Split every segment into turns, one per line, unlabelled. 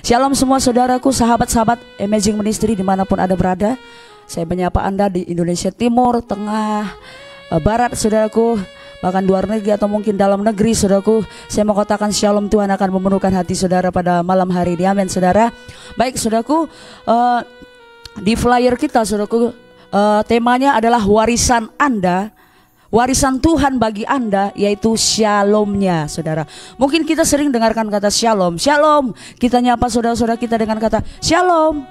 Shalom semua saudaraku, sahabat-sahabat Amazing Ministry dimanapun Anda berada. Saya menyapa Anda di Indonesia Timur, Tengah, Barat saudaraku, bahkan luar negeri atau mungkin dalam negeri saudaraku. Saya mau katakan shalom, Tuhan akan memenuhkan hati saudara pada malam hari ini, amin saudara. Baik saudaraku, di flyer kita saudaraku, temanya adalah warisan Anda. Warisan Tuhan bagi Anda yaitu shalomnya saudara. Mungkin kita sering dengarkan kata shalom. Shalom, kita nyapa saudara-saudara kita dengan kata shalom.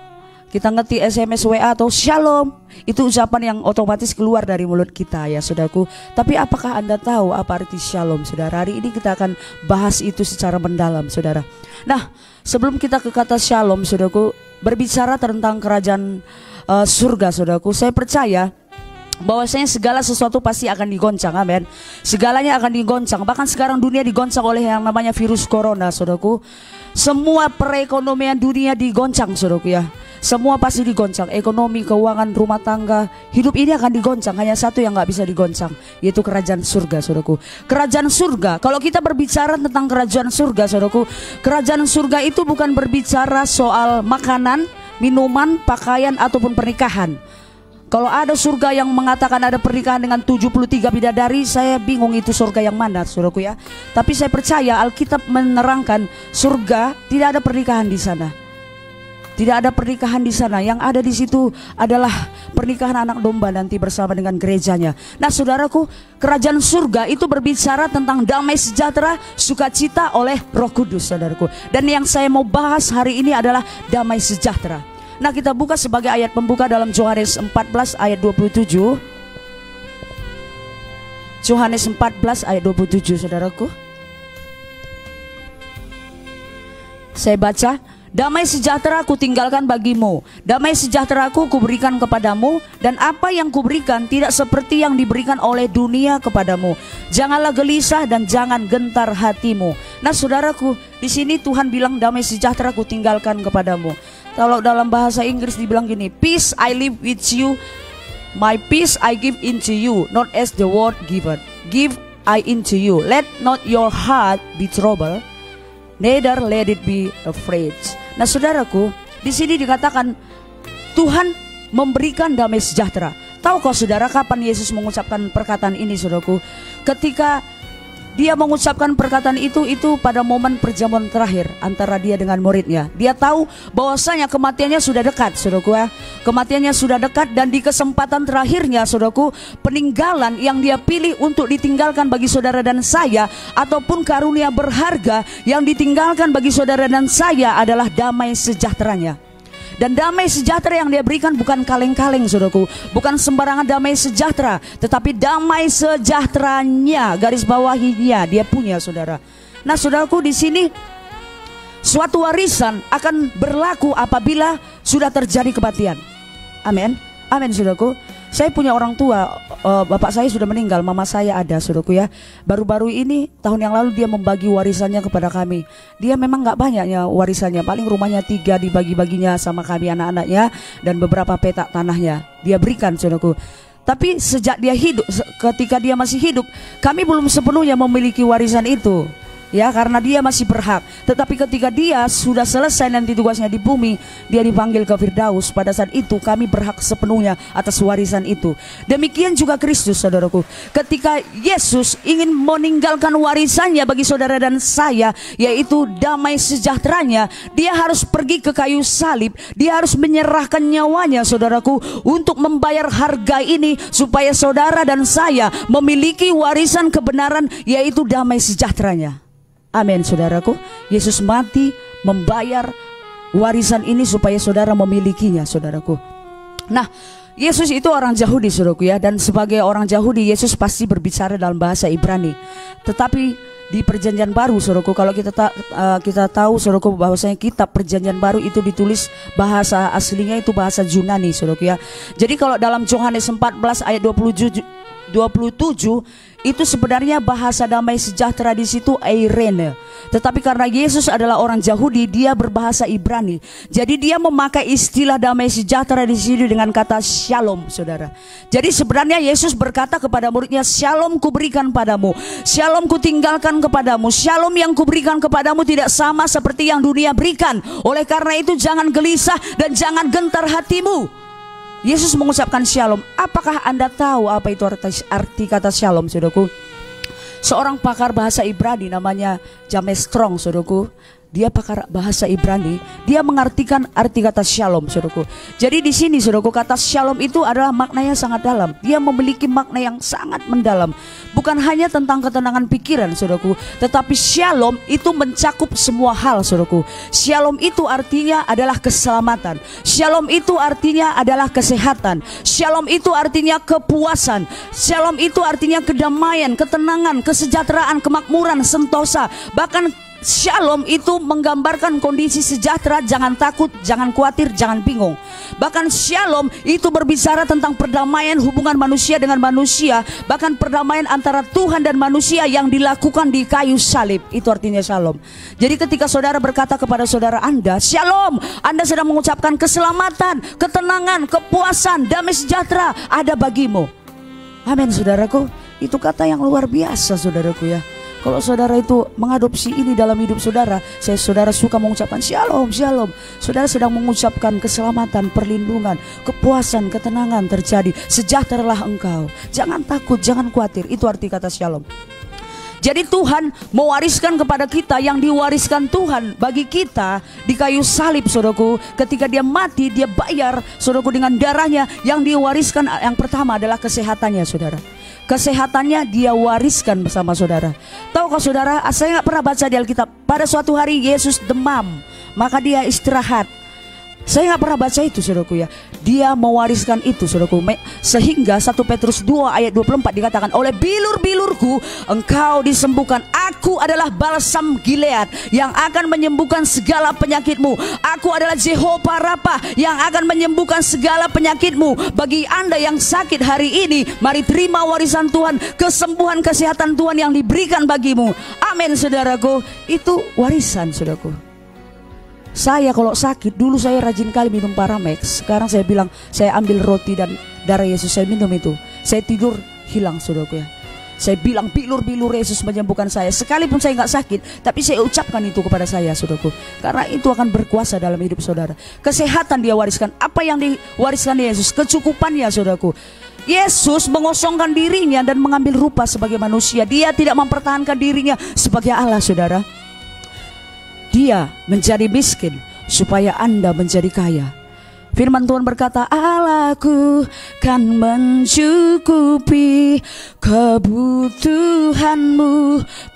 Kita ngetik SMS WA atau shalom. Itu ucapan yang otomatis keluar dari mulut kita ya saudaraku. Tapi apakah Anda tahu apa arti shalom saudara? Hari ini kita akan bahas itu secara mendalam saudara. Nah, sebelum kita ke kata shalom saudaraku, berbicara tentang kerajaan surga saudaraku, saya percaya bahwasanya segala sesuatu pasti akan digoncang, amin. Segalanya akan digoncang. Bahkan sekarang dunia digoncang oleh yang namanya virus corona, saudaraku. Semua perekonomian dunia digoncang, saudaraku ya. Semua pasti digoncang. Ekonomi, keuangan, rumah tangga, hidup ini akan digoncang. Hanya satu yang nggak bisa digoncang, yaitu kerajaan surga, saudaraku. Kerajaan surga. Kalau kita berbicara tentang kerajaan surga, saudaraku, kerajaan surga itu bukan berbicara soal makanan, minuman, pakaian ataupun pernikahan. Kalau ada surga yang mengatakan ada pernikahan dengan 73 bidadari, saya bingung itu surga yang mana saudaraku ya. Tapi saya percaya Alkitab menerangkan surga tidak ada pernikahan di sana. Tidak ada pernikahan di sana. Yang ada di situ adalah pernikahan anak domba nanti bersama dengan gerejanya. Nah saudaraku, kerajaan surga itu berbicara tentang damai sejahtera, sukacita oleh Roh Kudus saudaraku. Dan yang saya mau bahas hari ini adalah damai sejahtera. Nah kita buka sebagai ayat pembuka dalam Yohanes 14 ayat 27. Yohanes 14 ayat 27 saudaraku. Saya baca, damai sejahtera ku tinggalkan bagimu, damai sejahtera ku berikan kepadamu, dan apa yang kuberikan tidak seperti yang diberikan oleh dunia kepadamu. Janganlah gelisah dan jangan gentar hatimu. Nah saudaraku, di sini Tuhan bilang damai sejahtera ku tinggalkan kepadamu. Kalau dalam bahasa Inggris dibilang gini, peace I live with you, my peace I give into you, not as the world giveth, give I into you. Let not your heart be troubled, neither let it be afraid. Nah saudaraku, di sini dikatakan Tuhan memberikan damai sejahtera. Tahukah saudara kapan Yesus mengucapkan perkataan ini saudaraku? Ketika dia mengucapkan perkataan itu pada momen perjamuan terakhir antara dia dengan muridnya. Dia tahu bahwasanya kematiannya sudah dekat, saudaraku ya. Kematiannya sudah dekat, dan di kesempatan terakhirnya, saudaraku, peninggalan yang dia pilih untuk ditinggalkan bagi saudara dan saya, ataupun karunia berharga yang ditinggalkan bagi saudara dan saya adalah damai sejahteranya. Dan damai sejahtera yang dia berikan bukan kaleng-kaleng saudaraku, bukan sembarangan damai sejahtera, tetapi damai sejahteranya, garis bawahinya dia punya saudara. Nah saudaraku, di sini suatu warisan akan berlaku apabila sudah terjadi kematian. Amin, amin saudaraku. Saya punya orang tua, bapak saya sudah meninggal, mama saya ada saudaraku ya. Baru-baru ini tahun yang lalu dia membagi warisannya kepada kami. Dia memang nggak banyaknya warisannya, paling rumahnya 3 dibagi-baginya sama kami anak-anaknya, dan beberapa petak tanahnya dia berikan saudaraku. Tapi sejak dia hidup, ketika dia masih hidup, kami belum sepenuhnya memiliki warisan itu. Ya, karena dia masih berhak. Tetapi ketika dia sudah selesai nanti tugasnya di bumi, dia dipanggil ke Firdaus. Pada saat itu kami berhak sepenuhnya atas warisan itu. Demikian juga Kristus saudaraku. Ketika Yesus ingin meninggalkan warisannya bagi saudara dan saya, yaitu damai sejahteranya, dia harus pergi ke kayu salib. Dia harus menyerahkan nyawanya saudaraku, untuk membayar harga ini, supaya saudara dan saya memiliki warisan kebenaran, yaitu damai sejahteranya. Amin saudaraku. Yesus mati membayar warisan ini supaya saudara memilikinya saudaraku. Nah Yesus itu orang Yahudi saudaraku ya, dan sebagai orang Yahudi Yesus pasti berbicara dalam bahasa Ibrani. Tetapi di perjanjian baru saudaraku, kalau kita tahu saudaraku bahwasanya kitab perjanjian baru itu ditulis bahasa aslinya itu bahasa Yunani saudaraku ya. Jadi kalau dalam Yohanes 14 ayat 27 itu sebenarnya bahasa damai sejahtera di situ eirene. Tetapi karena Yesus adalah orang Yahudi, dia berbahasa Ibrani. Jadi dia memakai istilah damai sejahtera di sini dengan kata shalom, saudara. Jadi sebenarnya Yesus berkata kepada muridnya, shalom kuberikan padamu, shalom kutinggalkan kepadamu. Shalom yang kuberikan kepadamu tidak sama seperti yang dunia berikan. Oleh karena itu jangan gelisah dan jangan gentar hatimu. Yesus mengucapkan shalom. Apakah Anda tahu apa itu arti kata shalom, saudaraku? Seorang pakar bahasa Ibrani namanya James Strong, saudaraku. Dia pakar bahasa Ibrani, dia mengartikan arti kata shalom, saudaraku. Jadi di sini, saudaraku, kata shalom itu adalah maknanya sangat dalam. Dia memiliki makna yang sangat mendalam. Bukan hanya tentang ketenangan pikiran, saudaraku, tetapi shalom itu mencakup semua hal, saudaraku. Shalom itu artinya adalah keselamatan. Shalom itu artinya adalah kesehatan. Shalom itu artinya kepuasan. Shalom itu artinya kedamaian, ketenangan, kesejahteraan, kemakmuran, sentosa. Bahkan shalom itu menggambarkan kondisi sejahtera, jangan takut, jangan khawatir, jangan bingung. Bahkan shalom itu berbicara tentang perdamaian hubungan manusia dengan manusia, bahkan perdamaian antara Tuhan dan manusia yang dilakukan di kayu salib. Itu artinya shalom. Jadi ketika saudara berkata kepada saudara Anda, shalom, Anda sedang mengucapkan keselamatan, ketenangan, kepuasan, damai sejahtera ada bagimu. Amin, saudaraku. Itu kata yang luar biasa, saudaraku ya. Kalau saudara itu mengadopsi ini dalam hidup saudara, saudara suka mengucapkan shalom, shalom. Saudara sedang mengucapkan keselamatan, perlindungan, kepuasan, ketenangan terjadi. Sejahteralah engkau. Jangan takut, jangan khawatir. Itu arti kata shalom. Jadi Tuhan mewariskan kepada kita yang diwariskan Tuhan bagi kita di kayu salib, saudaraku. Ketika dia mati, dia bayar, saudaraku, dengan darahnya. Yang diwariskan yang pertama adalah kesehatannya, saudara. Kesehatannya dia wariskan bersama saudara. Tahukah saudara, saya nggak pernah baca di Alkitab, pada suatu hari Yesus demam, maka dia istirahat. Saya nggak pernah baca itu, saudaraku ya. Dia mewariskan itu, saudaraku. Sehingga 1 Petrus 2 ayat 24 dikatakan, oleh bilur-bilurku engkau disembuhkan. Aku adalah balsam Gilead yang akan menyembuhkan segala penyakitmu. Aku adalah Jehovah Rapha yang akan menyembuhkan segala penyakitmu. Bagi Anda yang sakit hari ini, mari terima warisan Tuhan, kesembuhan, kesehatan Tuhan yang diberikan bagimu. Amin, saudaraku. Itu warisan, saudaraku. Saya kalau sakit, dulu saya rajin kali minum Paramex. Sekarang saya bilang, saya ambil roti dan darah Yesus, saya minum itu. Saya tidur, hilang, saudaraku ya. Saya bilang, bilur-bilur Yesus menyembuhkan saya. Sekalipun saya nggak sakit, tapi saya ucapkan itu kepada saya, saudaraku. Karena itu akan berkuasa dalam hidup saudara. Kesehatan dia wariskan. Apa yang diwariskan Yesus? Kecukupannya, saudaraku. Yesus mengosongkan dirinya dan mengambil rupa sebagai manusia. Dia tidak mempertahankan dirinya sebagai Allah, saudara. Dia menjadi miskin supaya Anda menjadi kaya. Firman Tuhan berkata, Allahku kan mencukupi kebutuhanmu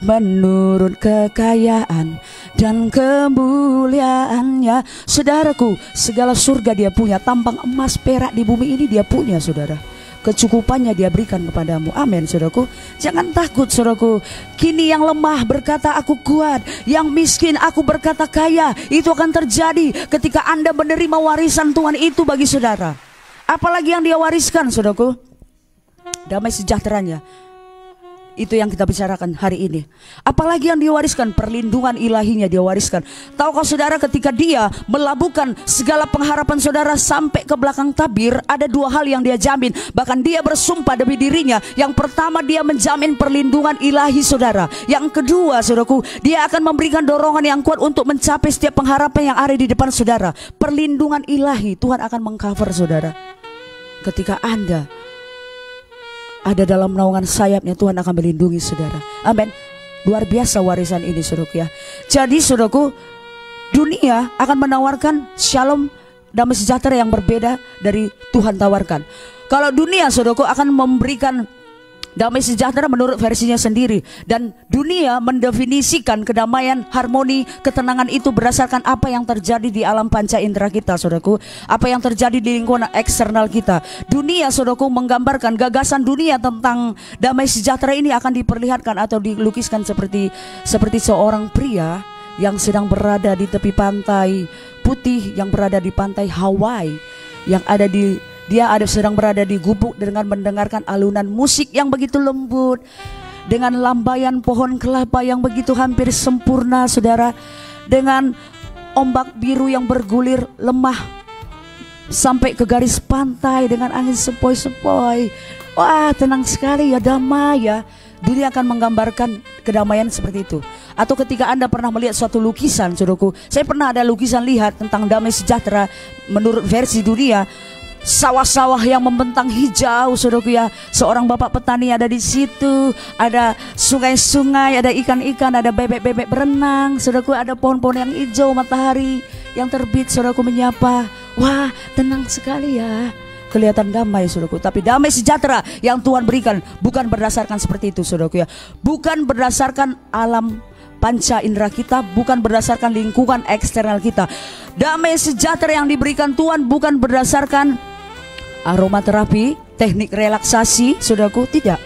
menurut kekayaan dan kemuliaannya. Saudaraku, segala surga dia punya, tampang emas perak di bumi ini dia punya, saudara. Kecukupannya dia berikan kepadamu. Amin, saudaraku. Jangan takut, saudaraku. Kini yang lemah berkata aku kuat, yang miskin aku berkata kaya. Itu akan terjadi ketika Anda menerima warisan Tuhan itu bagi saudara. Apalagi yang dia wariskan, saudaraku? Damai sejahteranya. Itu yang kita bicarakan hari ini. Apalagi yang diwariskan, perlindungan ilahinya dia wariskan. Tahukah saudara, ketika dia melabuhkan segala pengharapan saudara sampai ke belakang tabir, ada dua hal yang dia jamin. Bahkan dia bersumpah demi dirinya. Yang pertama, dia menjamin perlindungan ilahi saudara. Yang kedua, saudaraku, dia akan memberikan dorongan yang kuat untuk mencapai setiap pengharapan yang ada di depan saudara. Perlindungan ilahi, Tuhan akan mengcover saudara. Ketika Anda ada dalam naungan sayapnya, Tuhan akan melindungi saudara. Amin. Luar biasa warisan ini, saudaraku ya. Jadi saudaraku, dunia akan menawarkan shalom, damai sejahtera yang berbeda dari Tuhan tawarkan. Kalau dunia, saudaraku, akan memberikan damai sejahtera menurut versinya sendiri. Dan dunia mendefinisikan kedamaian, harmoni, ketenangan itu berdasarkan apa yang terjadi di alam panca indera kita, saudaraku. Apa yang terjadi di lingkungan eksternal kita. Dunia, saudaraku, menggambarkan gagasan dunia tentang damai sejahtera ini akan diperlihatkan atau dilukiskan seperti seorang pria yang sedang berada di tepi pantai putih, yang berada di pantai Hawaii, yang ada sedang berada di gubuk dengan mendengarkan alunan musik yang begitu lembut. dengan lambaian pohon kelapa yang begitu hampir sempurna, saudara, dengan ombak biru yang bergulir lemah sampai ke garis pantai dengan angin sepoi-sepoi. Wah, tenang sekali ya, damai ya. Dunia akan menggambarkan kedamaian seperti itu. Atau ketika Anda pernah melihat suatu lukisan, saudaraku, saya pernah ada lukisan lihat tentang damai sejahtera menurut versi dunia. Sawah-sawah yang membentang hijau, saudaraku ya. Seorang bapak petani ada di situ, ada sungai-sungai, ada ikan-ikan, ada bebek-bebek berenang, saudaraku, ada pohon-pohon yang hijau, matahari yang terbit, saudaraku menyapa. Wah, tenang sekali ya. Kelihatan damai, saudaraku. Tapi damai sejahtera yang Tuhan berikan bukan berdasarkan seperti itu, saudaraku ya. Bukan berdasarkan alam panca indera kita, bukan berdasarkan lingkungan eksternal kita. Damai sejahtera yang diberikan Tuhan bukan berdasarkan aromaterapi, teknik relaksasi, saudaraku, tidak.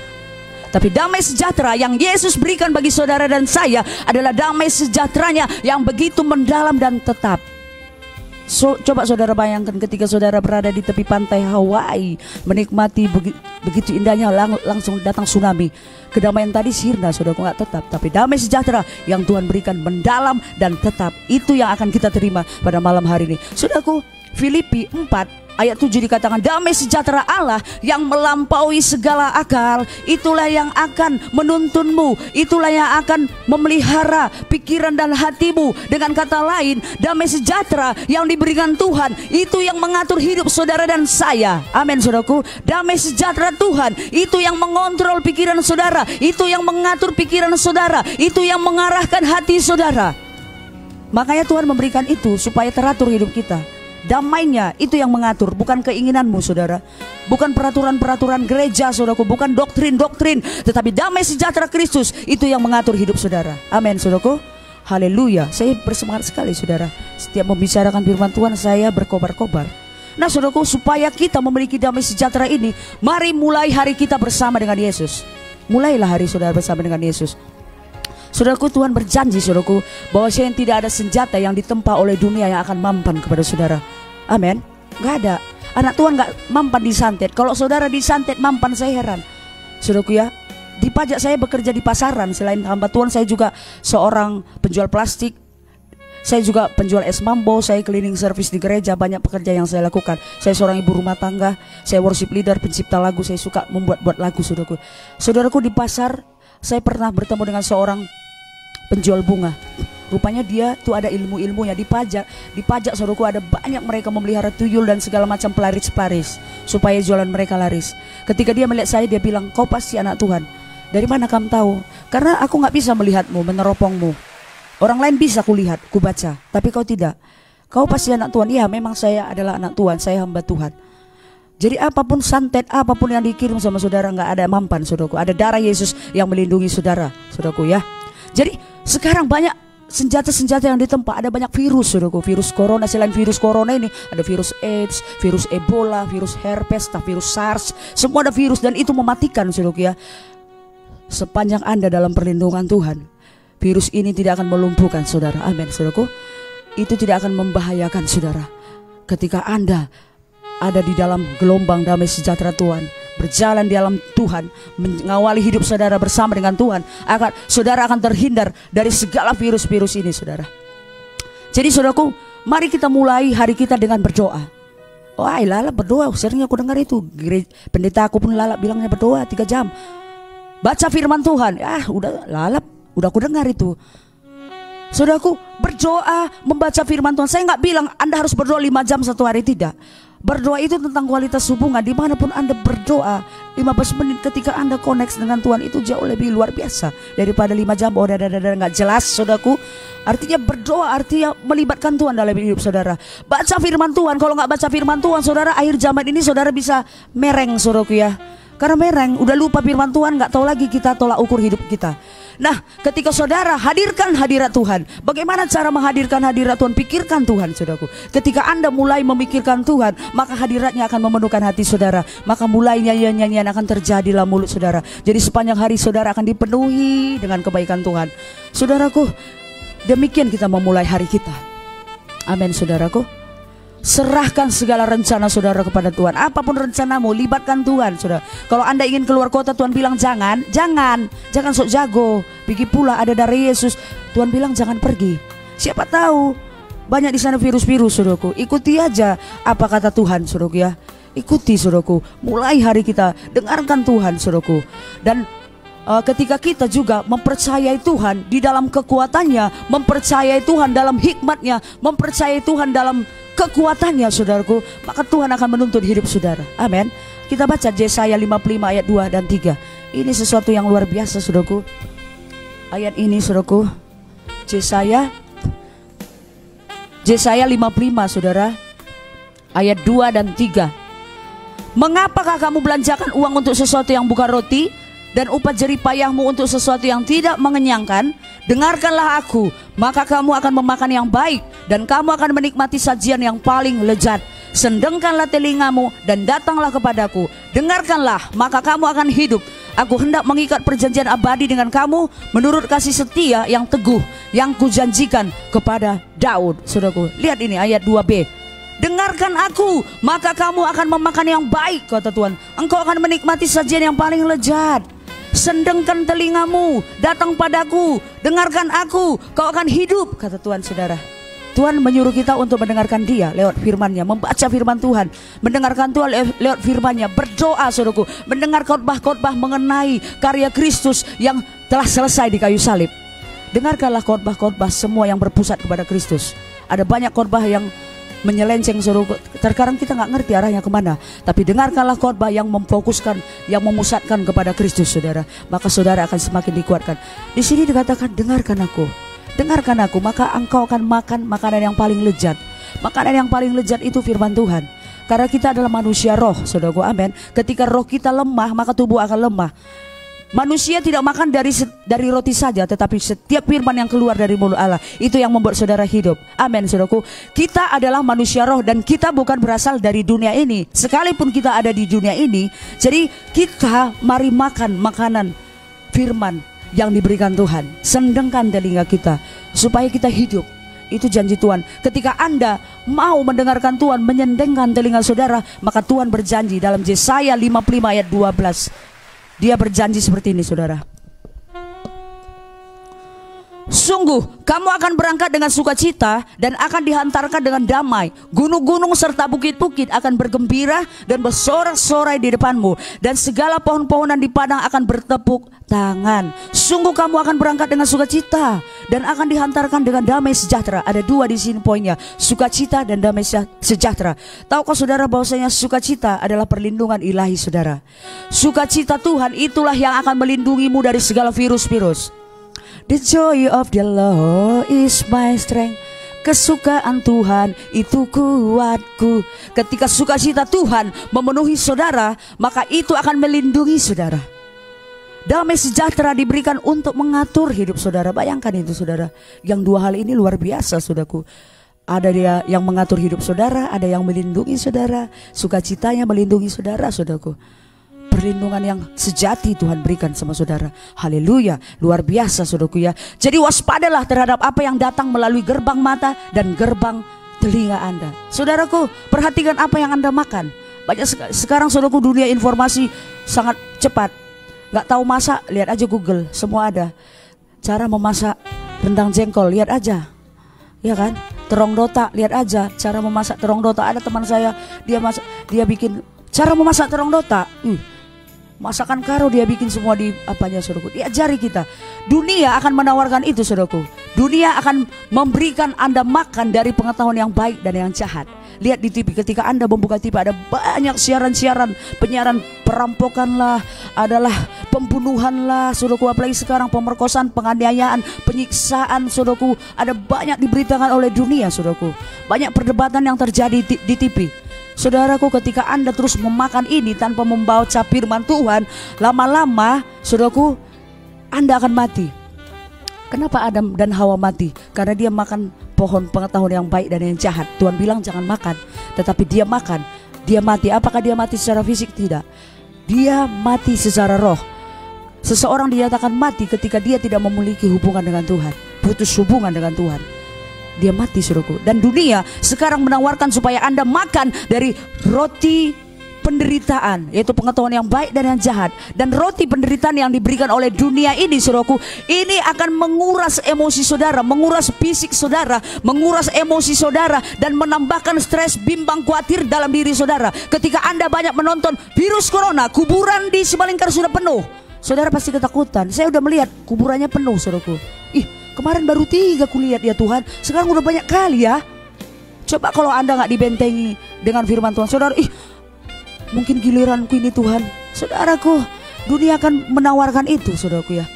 Tapi damai sejahtera yang Yesus berikan bagi saudara dan saya adalah damai sejahteranya yang begitu mendalam dan tetap. Coba saudara bayangkan ketika saudara berada di tepi pantai Hawaii, menikmati begitu indahnya, langsung datang tsunami. Kedamaian tadi sirna, saudaraku, nggak tetap. Tapi damai sejahtera yang Tuhan berikan mendalam dan tetap, itu yang akan kita terima pada malam hari ini, saudaraku. Filipi 4 ayat 7 dikatakan, damai sejahtera Allah yang melampaui segala akal, itulah yang akan menuntunmu, itulah yang akan memelihara pikiran dan hatimu. Dengan kata lain, damai sejahtera yang diberikan Tuhan, itu yang mengatur hidup saudara dan saya. Amin, saudaraku. Damai sejahtera Tuhan, itu yang mengontrol pikiran saudara, itu yang mengatur pikiran saudara, itu yang mengarahkan hati saudara. Makanya Tuhan memberikan itu supaya teratur hidup kita. Damainya itu yang mengatur, bukan keinginanmu, saudara. Bukan peraturan-peraturan gereja, saudaraku, bukan doktrin-doktrin, tetapi damai sejahtera Kristus itu yang mengatur hidup saudara. Amin, saudaraku. Haleluya. Saya bersemangat sekali, saudara. Setiap membicarakan firman Tuhan saya berkobar-kobar. Nah, saudaraku, supaya kita memiliki damai sejahtera ini, mari mulai hari kita bersama dengan Yesus. Mulailah hari saudara bersama dengan Yesus. Saudaraku, Tuhan berjanji, saudaraku, bahwa saya tidak ada senjata yang ditempa oleh dunia yang akan mampan kepada saudara. Amin. Gak ada. Anak Tuhan gak mampan disantet. Kalau saudara disantet mampan, saya heran, saudaraku ya. Di pajak saya bekerja di pasaran. Selain hamba Tuhan, saya juga seorang penjual plastik. Saya juga penjual es mambo. Saya cleaning service di gereja. Banyak pekerjaan yang saya lakukan. Saya seorang ibu rumah tangga. Saya worship leader, pencipta lagu. Saya suka membuat-buat lagu, saudaraku. Saudaraku, di pasar saya pernah bertemu dengan seorang penjual bunga. Rupanya dia tuh ada ilmu-ilmunya. Di pajak, saudaraku, ada banyak mereka memelihara tuyul dan segala macam pelaris-pelaris supaya jualan mereka laris. Ketika dia melihat saya, dia bilang, kau pasti anak Tuhan. Dari mana kamu tahu? Karena aku gak bisa melihatmu, meneropongmu. Orang lain bisa kulihat, kubaca, tapi kau tidak. Kau pasti anak Tuhan. Ya, memang saya adalah anak Tuhan, saya hamba Tuhan. Jadi apapun santet, apapun yang dikirim sama saudara, gak ada mampan, saudaraku. Ada darah Yesus yang melindungi saudara, saudaraku ya. Jadi sekarang banyak senjata-senjata yang ditempa. Ada banyak virus, saudaraku. Virus corona, selain virus corona ini ada virus AIDS, virus Ebola, virus herpes, virus SARS. Semua ada virus dan itu mematikan, saudaraku ya. Sepanjang Anda dalam perlindungan Tuhan, virus ini tidak akan melumpuhkan saudara. Amin, saudaraku. Itu tidak akan membahayakan saudara. Ketika Anda ada di dalam gelombang damai sejahtera Tuhan, berjalan di dalam Tuhan, mengawali hidup saudara bersama dengan Tuhan, saudara akan terhindar dari segala virus-virus ini, saudara. Jadi, saudaraku, mari kita mulai hari kita dengan berdoa. Wah, Lala berdoa, sering aku dengar itu. Pendeta aku pun Lala bilangnya berdoa 3 jam. Baca firman Tuhan. Udah Lala, udah aku dengar itu. Saudaraku, berdoa, membaca firman Tuhan. Saya nggak bilang Anda harus berdoa 5 jam satu hari, tidak. Berdoa itu tentang kualitas hubungan. Dimanapun Anda berdoa 15 menit ketika Anda connect dengan Tuhan, itu jauh lebih luar biasa daripada 5 jam nggak jelas, saudaraku. Artinya berdoa, artinya melibatkan Tuhan dalam hidup saudara. Baca firman Tuhan. Kalau nggak baca firman Tuhan, saudara, akhir zaman ini saudara bisa mereng, saudaraku ya. Karena mereng, udah lupa firman Tuhan, nggak tahu lagi kita tolak ukur hidup kita. Nah, ketika saudara hadirkan hadirat Tuhan, bagaimana cara menghadirkan hadirat Tuhan? Pikirkan Tuhan, saudaraku. Ketika Anda mulai memikirkan Tuhan, maka hadiratnya akan memenuhkan hati saudara. Maka mulai nyanyian-nyanyian akan terjadi dalam mulut saudara. Jadi sepanjang hari saudara akan dipenuhi dengan kebaikan Tuhan. Saudaraku, demikian kita memulai hari kita. Amin, saudaraku. Serahkan segala rencana saudara kepada Tuhan. Apapun rencanamu, libatkan Tuhan, saudara. Kalau Anda ingin keluar kota, Tuhan bilang jangan sok jago. Pergi pula ada dari Yesus. Tuhan bilang jangan pergi. Siapa tahu banyak di sana virus-virus, saudaraku. Ikuti aja apa kata Tuhan, saudaraku ya. Ikuti, saudaraku. Mulai hari kita dengarkan Tuhan, saudaraku. Dan ketika kita juga mempercayai Tuhan di dalam kekuatannya, mempercayai Tuhan dalam hikmatnya, mempercayai Tuhan dalam kekuatannya, saudaraku, maka Tuhan akan menuntun hidup saudara. Amin. Kita baca Yesaya 55 ayat 2 dan 3. Ini sesuatu yang luar biasa, saudaraku. Ayat ini, saudaraku, Yesaya 55, saudara, ayat 2 dan 3. Mengapakah kamu belanjakan uang untuk sesuatu yang bukan roti, dan upah jerih payahmu untuk sesuatu yang tidak mengenyangkan? Dengarkanlah aku, maka kamu akan memakan yang baik, dan kamu akan menikmati sajian yang paling lezat. Sendengkanlah telingamu dan datanglah kepadaku. Dengarkanlah, maka kamu akan hidup. Aku hendak mengikat perjanjian abadi dengan kamu menurut kasih setia yang teguh yang kujanjikan kepada Daud. Saudaraku, lihat ini ayat 2b. Dengarkan aku, maka kamu akan memakan yang baik, kata Tuhan. Engkau akan menikmati sajian yang paling lezat. Sendengkan telingamu, datang padaku, dengarkan aku, kau akan hidup, kata Tuhan, saudara. Tuhan menyuruh kita untuk mendengarkan Dia lewat firman-Nya, membaca firman Tuhan, mendengarkan Tuhan lewat firman-Nya, berdoa, saudaraku, mendengar khotbah-khotbah mengenai karya Kristus yang telah selesai di kayu salib. Dengarkanlah khotbah-khotbah semua yang berpusat kepada Kristus. Ada banyak khotbah yang menyelenceng, saudara. Terkadang kita nggak ngerti arahnya kemana. Tapi dengarkanlah khotbah yang memfokuskan, yang memusatkan kepada Kristus, saudara. Maka saudara akan semakin dikuatkan. Di sini dikatakan dengarkan aku, maka engkau akan makan makanan yang paling lezat. Makanan yang paling lezat itu firman Tuhan. Karena kita adalah manusia roh, saudaraku, amin. Ketika roh kita lemah, maka tubuh akan lemah. Manusia tidak makan dari roti saja, tetapi setiap firman yang keluar dari mulut Allah, itu yang membuat saudara hidup. Amin, saudaraku. Kita adalah manusia roh dan kita bukan berasal dari dunia ini. Sekalipun kita ada di dunia ini, jadi kita mari makan makanan firman yang diberikan Tuhan. Sendengkan telinga kita supaya kita hidup. Itu janji Tuhan. Ketika Anda mau mendengarkan Tuhan, menyendengkan telinga saudara, maka Tuhan berjanji dalam Yesaya 55 ayat 12. Dia berjanji seperti ini, saudara. Sungguh kamu akan berangkat dengan sukacita dan akan dihantarkan dengan damai. Gunung-gunung serta bukit-bukit akan bergembira dan bersorak-sorai di depanmu, dan segala pohon-pohonan di padang akan bertepuk tangan. Sungguh kamu akan berangkat dengan sukacita dan akan dihantarkan dengan damai sejahtera. Ada dua di sini poinnya, sukacita dan damai sejahtera. Tahukah saudara bahwasanya sukacita adalah perlindungan ilahi, saudara? Sukacita Tuhan itulah yang akan melindungimu dari segala virus-virus. The joy of the Lord is my strength. Kesukaan Tuhan itu kuatku. Ketika sukacita Tuhan memenuhi saudara, maka itu akan melindungi saudara. Damai sejahtera diberikan untuk mengatur hidup saudara. Bayangkan itu, saudara. Yang dua hal ini luar biasa, saudaraku. Ada dia yang mengatur hidup saudara, ada yang melindungi saudara. Sukacitanya melindungi saudara, saudaraku. Perlindungan yang sejati Tuhan berikan sama saudara. Haleluya, luar biasa, saudaraku ya. Jadi waspadalah terhadap apa yang datang melalui gerbang mata dan gerbang telinga Anda. Saudaraku, perhatikan apa yang Anda makan. Banyak sekarang, saudaraku, dunia informasi sangat cepat. Gak tahu masak, lihat aja Google, semua ada. Cara memasak rendang jengkol, lihat aja, ya kan. Terong dota, lihat aja cara memasak terong dota. Ada teman saya, dia bikin cara memasak terong dota. Masakan karo dia bikin semua di apanya, saudaraku. Diajari kita. Dunia akan menawarkan itu, saudaraku. Dunia akan memberikan Anda makan dari pengetahuan yang baik dan yang jahat. Lihat di TV, ketika Anda membuka TV ada banyak siaran-siaran, penyiaran perampokan lah, adalah pembunuhan lah, saudaraku. Apalagi sekarang pemerkosaan, penganiayaan, penyiksaan, saudaraku. Ada banyak diberitakan oleh dunia, saudaraku. Banyak perdebatan yang terjadi di TV. Saudaraku, ketika Anda terus memakan ini tanpa membaca firman Tuhan, lama-lama, saudaraku, Anda akan mati. Kenapa Adam dan Hawa mati? Karena dia makan pohon pengetahuan yang baik dan yang jahat. Tuhan bilang jangan makan, tetapi dia makan, dia mati. Apakah dia mati secara fisik? Tidak. Dia mati secara roh. Seseorang dinyatakan mati ketika dia tidak memiliki hubungan dengan Tuhan, putus hubungan dengan Tuhan. dia mati, saudaraku. Dan dunia sekarang menawarkan supaya Anda makan dari roti penderitaan, yaitu pengetahuan yang baik dan yang jahat. Dan roti penderitaan yang diberikan oleh dunia ini, saudaraku, ini akan menguras emosi saudara, menguras fisik saudara, menguras emosi saudara, dan menambahkan stres, bimbang, khawatir dalam diri saudara. Ketika Anda banyak menonton virus corona, kuburan di Simalingkar sudah penuh, saudara pasti ketakutan. Saya udah melihat kuburannya penuh, saudaraku. Kemarin baru 3 kulihat ya Tuhan, sekarang udah banyak kali ya. Coba kalau Anda nggak dibentengi dengan firman Tuhan, saudara, mungkin giliranku ini Tuhan. Saudaraku, dunia akan menawarkan itu, saudaraku ya.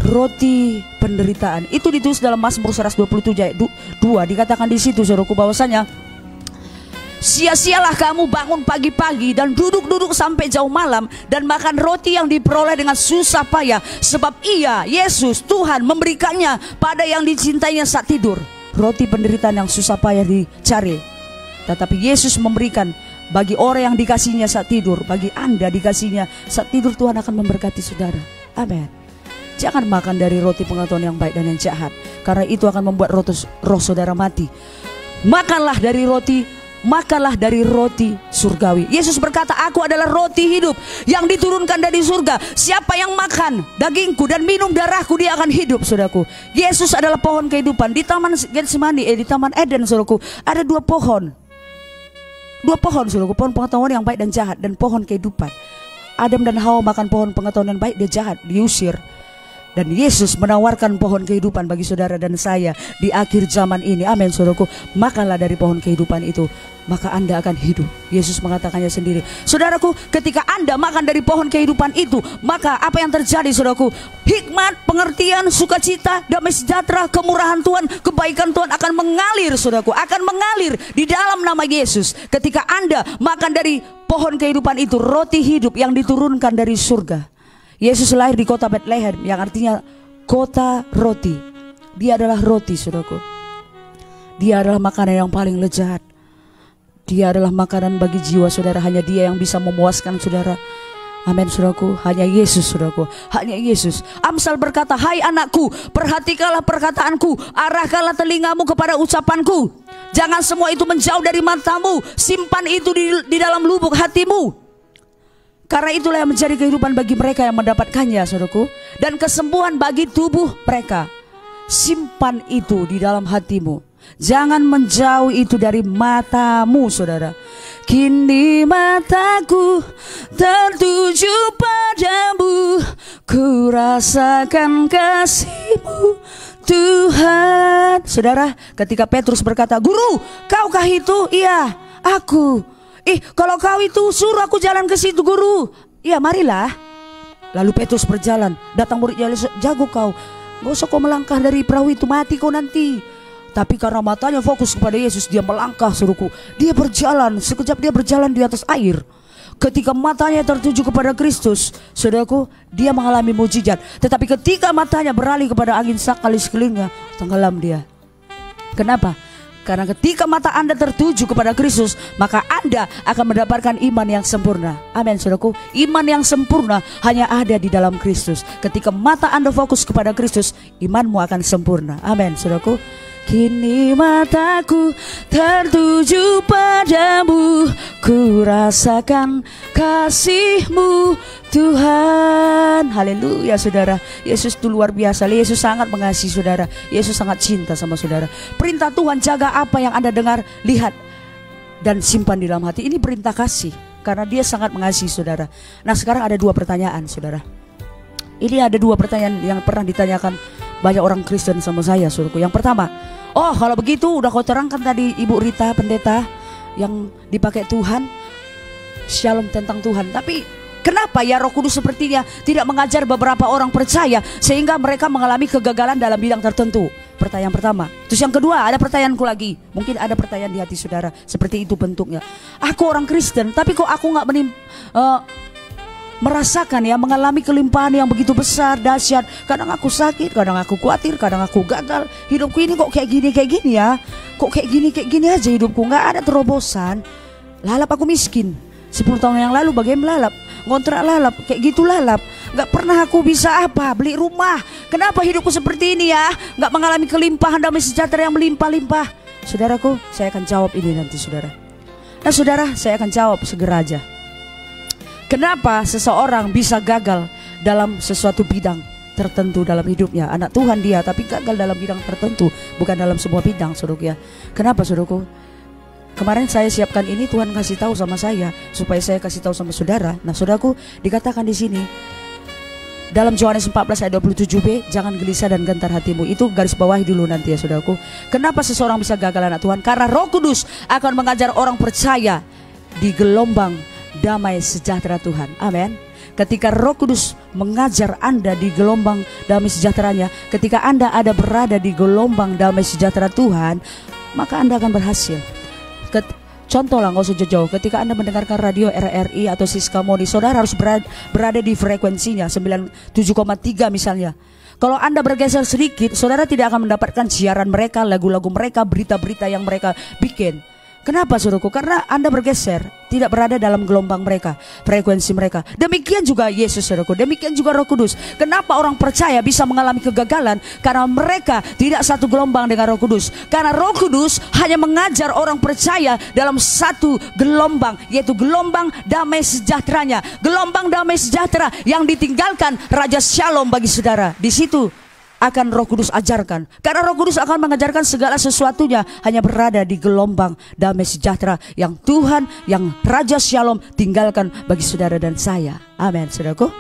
Roti penderitaan. Itu ditulis dalam Mazmur 127 ayat 2. Dikatakan di situ, saudaraku, bahwasanya sia-sialah kamu bangun pagi-pagi dan duduk-duduk sampai jauh malam dan makan roti yang diperoleh dengan susah payah, sebab Ia, Yesus, Tuhan, memberikannya pada yang dicintainya saat tidur. Roti penderitaan yang susah payah dicari, tetapi Yesus memberikan bagi orang yang dikasihnya saat tidur. Bagi Anda dikasihnya saat tidur, Tuhan akan memberkati saudara. Amin. Jangan makan dari roti pengetahuan yang baik dan yang jahat, karena itu akan membuat roh saudara mati. Makanlah dari roti surgawi. Yesus berkata, aku adalah roti hidup yang diturunkan dari surga. Siapa yang makan dagingku dan minum darahku, dia akan hidup, saudaraku. Yesus adalah pohon kehidupan. Di Taman Getsemani, di Taman Eden, saudaraku, ada 2 pohon. 2 pohon, saudaraku, pohon pengetahuan yang baik dan jahat, dan pohon kehidupan. Adam dan Hawa makan pohon pengetahuan yang baik, dia jahat, diusir. Dan Yesus menawarkan pohon kehidupan bagi saudara dan saya di akhir zaman ini. Amin, saudaraku. Makanlah dari pohon kehidupan itu, maka Anda akan hidup. Yesus mengatakannya sendiri. Saudaraku, ketika Anda makan dari pohon kehidupan itu, maka apa yang terjadi, saudaraku? Hikmat, pengertian, sukacita, damai sejahtera, kemurahan Tuhan, kebaikan Tuhan akan mengalir, saudaraku, akan mengalir di dalam nama Yesus. Ketika Anda makan dari pohon kehidupan itu, roti hidup yang diturunkan dari surga. Yesus lahir di kota Bethlehem, yang artinya kota roti. Dia adalah roti, saudaraku. Dia adalah makanan yang paling lezat. Dia adalah makanan bagi jiwa saudara. Hanya Dia yang bisa memuaskan saudara. Amin, saudaraku. Hanya Yesus, saudaraku. Hanya Yesus. Amsal berkata, hai anakku, perhatikanlah perkataanku, arahkanlah telingamu kepada ucapanku. Jangan semua itu menjauh dari matamu, simpan itu di dalam lubuk hatimu. Karena itulah yang menjadi kehidupan bagi mereka yang mendapatkannya, saudaraku, dan kesembuhan bagi tubuh mereka. Simpan itu di dalam hatimu. Jangan menjauh itu dari matamu, saudara. Kini mataku tertuju padamu, ku rasakan kasih-Mu, Tuhan. Saudara, ketika Petrus berkata, guru, kaukah itu? Iya, aku. Kalau kau itu, suruh aku jalan ke situ, guru. Iya, marilah. Lalu Petrus berjalan. Datang muridnya, jago kau, gak usah kau melangkah dari perahu itu, mati kau nanti. Tapi karena matanya fokus kepada Yesus, dia melangkah, suruhku. Dia berjalan, sekejap dia berjalan di atas air. Ketika matanya tertuju kepada Kristus, saudaraku, dia mengalami mujizat. Tetapi ketika matanya beralih kepada angin sakali sekelilingnya, tenggelam dia. Kenapa? Karena ketika mata Anda tertuju kepada Kristus, maka Anda akan mendapatkan iman yang sempurna. Amin, saudaraku. Iman yang sempurna hanya ada di dalam Kristus. Ketika mata Anda fokus kepada Kristus, imanmu akan sempurna. Amin, saudaraku. Kini mataku tertuju padamu, ku rasakan kasih-Mu, Tuhan. Haleluya, saudara. Yesus itu luar biasa. Yesus sangat mengasihi saudara. Yesus sangat cinta sama saudara. Perintah Tuhan, jaga apa yang Anda dengar, lihat, dan simpan di dalam hati. Ini perintah kasih, karena Dia sangat mengasihi saudara. Nah, sekarang ada 2 pertanyaan, saudara. Ini ada 2 pertanyaan yang pernah ditanyakan banyak orang Kristen sama saya, saudaraku. Yang pertama, oh kalau begitu udah kau terangkan tadi Ibu Rita, pendeta yang dipakai Tuhan, shalom tentang Tuhan. Tapi kenapa ya Roh Kudus sepertinya tidak mengajar beberapa orang percaya sehingga mereka mengalami kegagalan dalam bidang tertentu? Pertanyaan pertama. Terus yang kedua, ada pertanyaanku lagi. Mungkin ada pertanyaan di hati saudara, seperti itu bentuknya. Aku orang Kristen, tapi kok aku gak merasakan ya, mengalami kelimpahan yang begitu besar, dahsyat. Kadang aku sakit, kadang aku khawatir, kadang aku gagal. Hidupku ini kok kayak gini ya. Kok kayak gini aja hidupku, gak ada terobosan. Lalap aku miskin. 10 tahun yang lalu bagaimana lalap, ngontrak lalap, kayak gitu lalap. Gak pernah aku bisa beli rumah. Kenapa hidupku seperti ini ya? Nggak mengalami kelimpahan damai sejahtera yang melimpah-limpah. Saudaraku, saya akan jawab ini nanti saudara. Nah saudara, saya akan jawab segera aja. Kenapa seseorang bisa gagal dalam sesuatu bidang tertentu dalam hidupnya? Anak Tuhan dia, tapi gagal dalam bidang tertentu, bukan dalam semua bidang, saudaraku ya. Kenapa saudaraku? Kemarin saya siapkan ini, Tuhan kasih tahu sama saya supaya saya kasih tahu sama saudara. Nah saudaraku, dikatakan di sini dalam Yohanes 14 ayat 27b, jangan gelisah dan gentar hatimu. Itu garis bawahi dulu nanti ya saudaraku. Kenapa seseorang bisa gagal anak Tuhan? Karena Roh Kudus akan mengajar orang percaya di gelombang damai sejahtera Tuhan. Amin. Ketika Roh Kudus mengajar Anda di gelombang damai sejahteranya, ketika Anda ada berada di gelombang damai sejahtera Tuhan, maka Anda akan berhasil. Contoh lah, nggak usah jauh-jauh. Ketika Anda mendengarkan radio RRI atau Siska Moni, saudara harus berada di frekuensinya 97,3 misalnya. Kalau Anda bergeser sedikit, saudara tidak akan mendapatkan siaran mereka, lagu-lagu mereka, berita-berita yang mereka bikin. Kenapa saudaraku? Karena Anda bergeser, tidak berada dalam gelombang mereka, frekuensi mereka. Demikian juga Yesus saudaraku, demikian juga Roh Kudus. Kenapa orang percaya bisa mengalami kegagalan? Karena mereka tidak satu gelombang dengan Roh Kudus. Karena Roh Kudus hanya mengajar orang percaya dalam satu gelombang, yaitu gelombang damai sejahteranya. Gelombang damai sejahtera yang ditinggalkan Raja Shalom bagi saudara. Di situ akan Roh Kudus ajarkan. Karena Roh Kudus akan mengajarkan segala sesuatunya hanya berada di gelombang damai sejahtera yang Tuhan, yang Raja Shalom tinggalkan bagi saudara dan saya. Amin, saudaraku.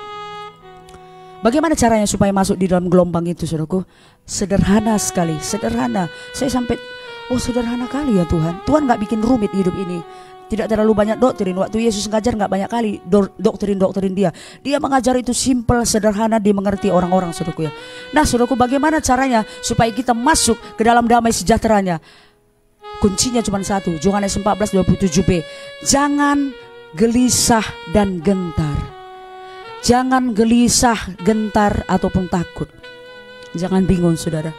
Bagaimana caranya supaya masuk di dalam gelombang itu, saudaraku? Sederhana sekali, sederhana. Saya sampai, oh sederhana kali ya Tuhan. Tuhan gak bikin rumit hidup ini. Tidak terlalu banyak doktrin. Waktu Yesus ngajar gak banyak kali doktrin dia. Dia mengajar itu simple, sederhana, dimengerti orang-orang, saudaraku ya. Nah saudaraku, bagaimana caranya supaya kita masuk ke dalam damai sejahteranya? Kuncinya cuma satu, Yohanes 14:27b. Jangan gelisah dan gentar. Jangan gelisah, gentar ataupun takut. Jangan bingung saudara.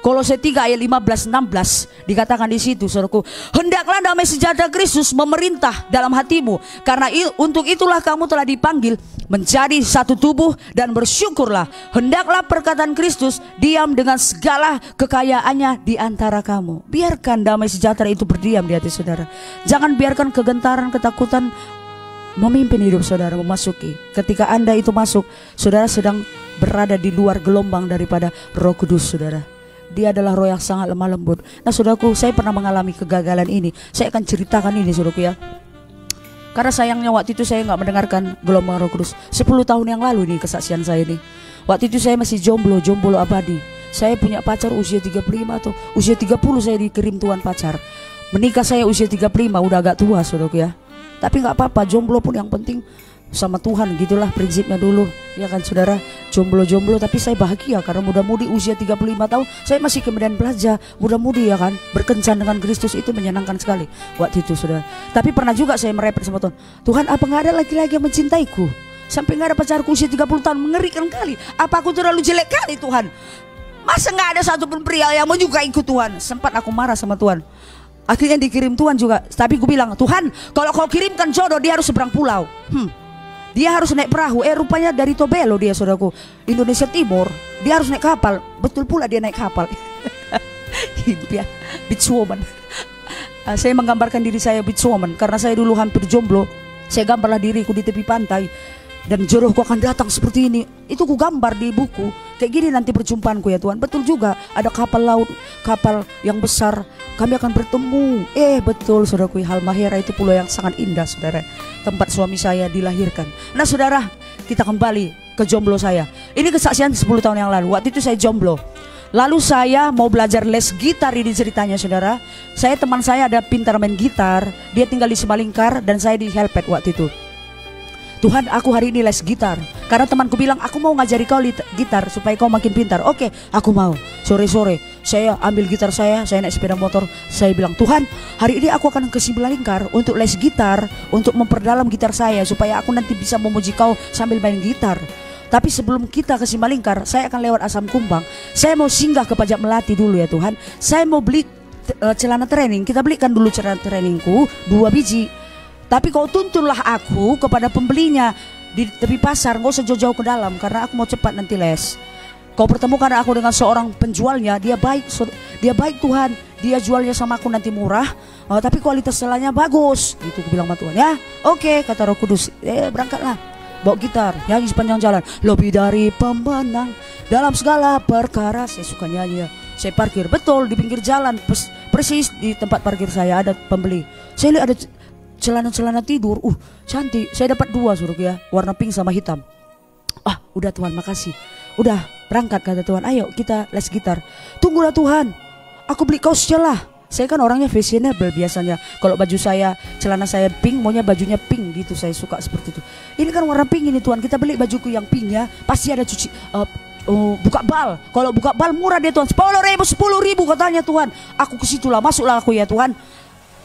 Kolose 3 ayat 15-16 dikatakan di situ, saudaraku, hendaklah damai sejahtera Kristus memerintah dalam hatimu, karena untuk itulah kamu telah dipanggil menjadi satu tubuh, dan bersyukurlah. Hendaklah perkataan Kristus diam dengan segala kekayaannya di antara kamu. Biarkan damai sejahtera itu berdiam di hati saudara. Jangan biarkan kegentaran, ketakutan memimpin hidup saudara memasuki. Ketika Anda itu masuk, saudara sedang berada di luar gelombang daripada Roh Kudus saudara. Dia adalah roh yang sangat lemah lembut. Nah saudaraku, saya pernah mengalami kegagalan ini. Saya akan ceritakan ini saudaraku ya. Karena sayangnya waktu itu saya nggak mendengarkan gelombang Roh Kudus. 10 tahun yang lalu nih kesaksian saya ini. Waktu itu saya masih jomblo abadi. Saya punya pacar usia 35 atau usia 30 saya dikirim Tuhan pacar. Menikah saya usia 35, udah agak tua saudaraku ya. Tapi nggak apa-apa, jomblo pun yang penting sama Tuhan, gitulah prinsipnya dulu ya kan saudara. Jomblo tapi saya bahagia karena muda-mudi usia 35 tahun saya masih kemudian belajar, muda-mudi ya kan, berkencan dengan Kristus, itu menyenangkan sekali waktu itu saudara. Tapi pernah juga saya merepet sama Tuhan, Tuhan apa nggak ada laki-laki yang mencintaiku sampai nggak ada pacarku usia 30 tahun? Mengerikan kali. Apa aku terlalu jelek kali Tuhan? Masa nggak ada satupun pria yang menyukaiku Tuhan? Sempat aku marah sama Tuhan. Akhirnya dikirim Tuhan juga, tapi aku bilang, Tuhan kalau kau kirimkan jodoh dia harus seberang pulau. Dia harus naik perahu. Rupanya dari Tobelo dia saudaraku, Indonesia Timur. Dia harus naik kapal. Betul pula dia naik kapal. Ya, beach woman. Saya menggambarkan diri saya beach woman karena saya dulu hampir jomblo. Saya gambarlah diriku di tepi pantai dan jodohku akan datang seperti ini. Itu ku gambar di buku. Kayak gini nanti perjumpaanku ya Tuhan. Betul juga, ada kapal laut, kapal yang besar. Kami akan bertemu. Betul saudaraku, Halmahera itu pulau yang sangat indah saudara, tempat suami saya dilahirkan. Nah saudara, kita kembali ke jomblo saya. Ini kesaksian 10 tahun yang lalu. Waktu itu saya jomblo. Lalu saya mau belajar les gitar, ini ceritanya saudara. Teman saya ada pintar main gitar. Dia tinggal di Simalingkar dan saya di Helpet waktu itu. Tuhan, aku hari ini les gitar. Karena temanku bilang, aku mau ngajari kau gitar supaya kau makin pintar. Oke, aku mau. Sore-sore saya ambil gitar saya naik sepeda motor. Saya bilang, Tuhan, hari ini aku akan ke Simalingkar untuk les gitar, untuk memperdalam gitar saya supaya aku nanti bisa memuji kau sambil main gitar. Tapi sebelum kita ke Simalingkar, saya akan lewat Asam Kumbang. Saya mau singgah ke Pajak Melati dulu ya Tuhan. Saya mau beli celana training. Kita belikan dulu celana trainingku 2 biji. Tapi kau tuntunlah aku kepada pembelinya di tepi pasar, nggak usah jauh-jauh ke dalam karena aku mau cepat nanti les. Kau pertemukan aku dengan seorang penjualnya, dia baik, Tuhan. Dia jualnya sama aku nanti murah, tapi kualitas celana bagus. Gitu aku bilang sama Tuhan. Ya, oke, kata Roh Kudus. Berangkatlah, bawa gitar, nyanyi sepanjang jalan. Lebih dari pemenang dalam segala perkara. Saya suka nyanyi ya. Saya parkir betul di pinggir jalan, persis di tempat parkir saya ada pembeli. Saya lihat ada celana-celana tidur, cantik. Saya dapat 2 suruh ya, warna pink sama hitam. Udah Tuhan, makasih. Udah berangkat, kata Tuhan. Ayo kita les gitar. Tunggulah Tuhan, aku beli kaosnya lah. Saya kan orangnya fashionable biasanya. Kalau baju saya, celana saya pink, maunya bajunya pink gitu. Saya suka seperti itu. Ini kan warna pink ini Tuhan. Kita beli bajuku yang pink ya. Pasti ada cuci buka bal. Kalau buka bal murah deh Tuhan. 10.000 katanya Tuhan. Aku ke situlah, masuklah aku ya Tuhan.